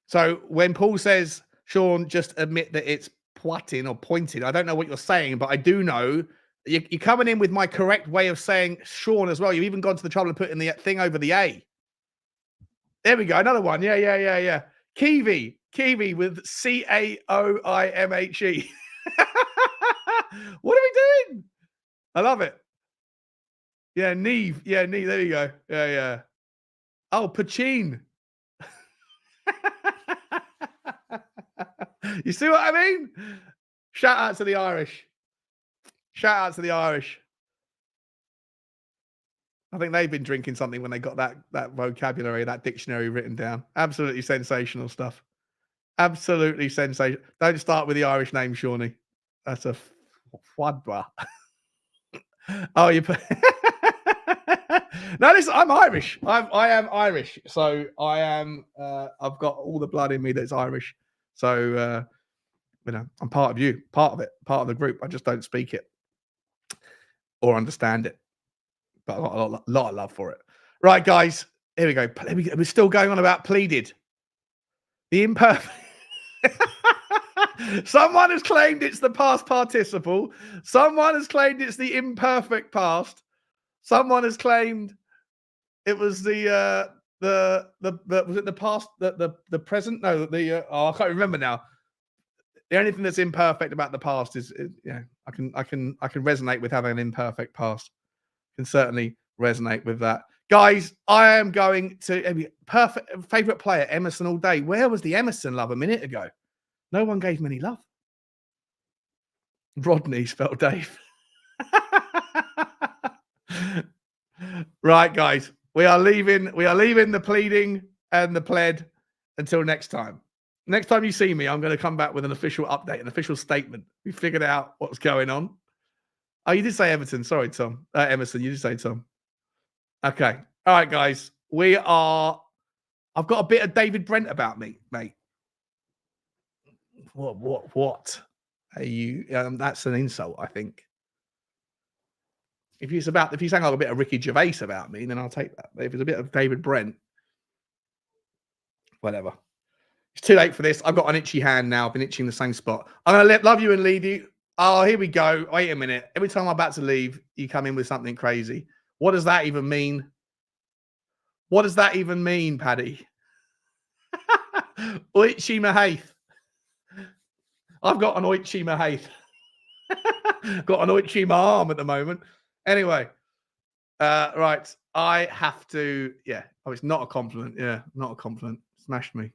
S1: So when Paul says, Sean, just admit that it's pointing or pointed, I don't know what you're saying, but I do know you're coming in with my correct way of saying Sean as well. You've even gone to the trouble of putting the thing over the A. There we go. Another one. Yeah. Kiwi with Caoimhe. What are we doing? I love it. Yeah, Neve. Yeah, Neve. There you go. Yeah. Oh, Pachin. You see what I mean? Shout out to the Irish. I think they've been drinking something when they got that vocabulary, that dictionary written down. Absolutely sensational stuff. Absolutely sensational. Don't start with the Irish name, Shawnee. That's a fwadbra. Oh, you put... No, listen, I'm Irish. I am Irish. So I am I've got all the blood in me that's Irish. So you know, I'm part of you, part of it, part of the group. I just don't speak it or understand it. But I've got a lot of love for it. Right, guys. Here we go. We're still going on about pleaded. The imperfect. Someone has claimed it's the past participle. Someone has claimed it's the imperfect past. Someone has claimed it was the was it the past, the present? No, I can't remember now. The only thing that's imperfect about the past is yeah, I can resonate with having an imperfect past. Can certainly resonate with that. Guys, I am going to perfect favorite player, Emerson all day. Where was the Emerson love a minute ago? No one gave me any love. Rodney spelled Dave. Right, guys. We are leaving the pleading and the pled until next time. Next time you see me, I'm going to come back with an official update, an official statement. We figured out what's going on. Oh, you did say Everton. Sorry, Tom. Emerson, you did say Tom. Okay. All right, guys. I've got a bit of David Brent about me, mate. What? Are you? That's an insult, I think. If you sang like a bit of Ricky Gervais about me, then I'll take that. But if it's a bit of David Brent, whatever. It's too late for this. I've got an itchy hand now. I've been itching the same spot. I'm going to love you and leave you. Oh, here we go. Wait a minute. Every time I'm about to leave, you come in with something crazy. What does that even mean? What does that even mean, Paddy? Oichi Mahaith. I've got an Oichi Mahaith. Got an Oichi my arm at the moment. Anyway, right. I have to, yeah. Oh, it's not a compliment. Yeah, not a compliment. Smashed me.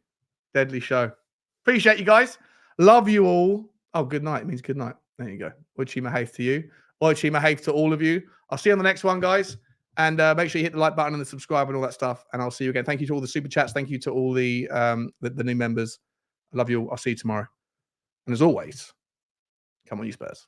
S1: Deadly show. Appreciate you guys. Love you all. Oh, good night. It means good night. There you go. Oichi Mahaith to you. Oichi Mahaith to all of you. I'll see you on the next one, guys. And make sure you hit the like button and the subscribe and all that stuff. And I'll see you again. Thank you to all the super chats. Thank you to all the new members. I love you all. I'll see you tomorrow. And as always, come on, you Spurs.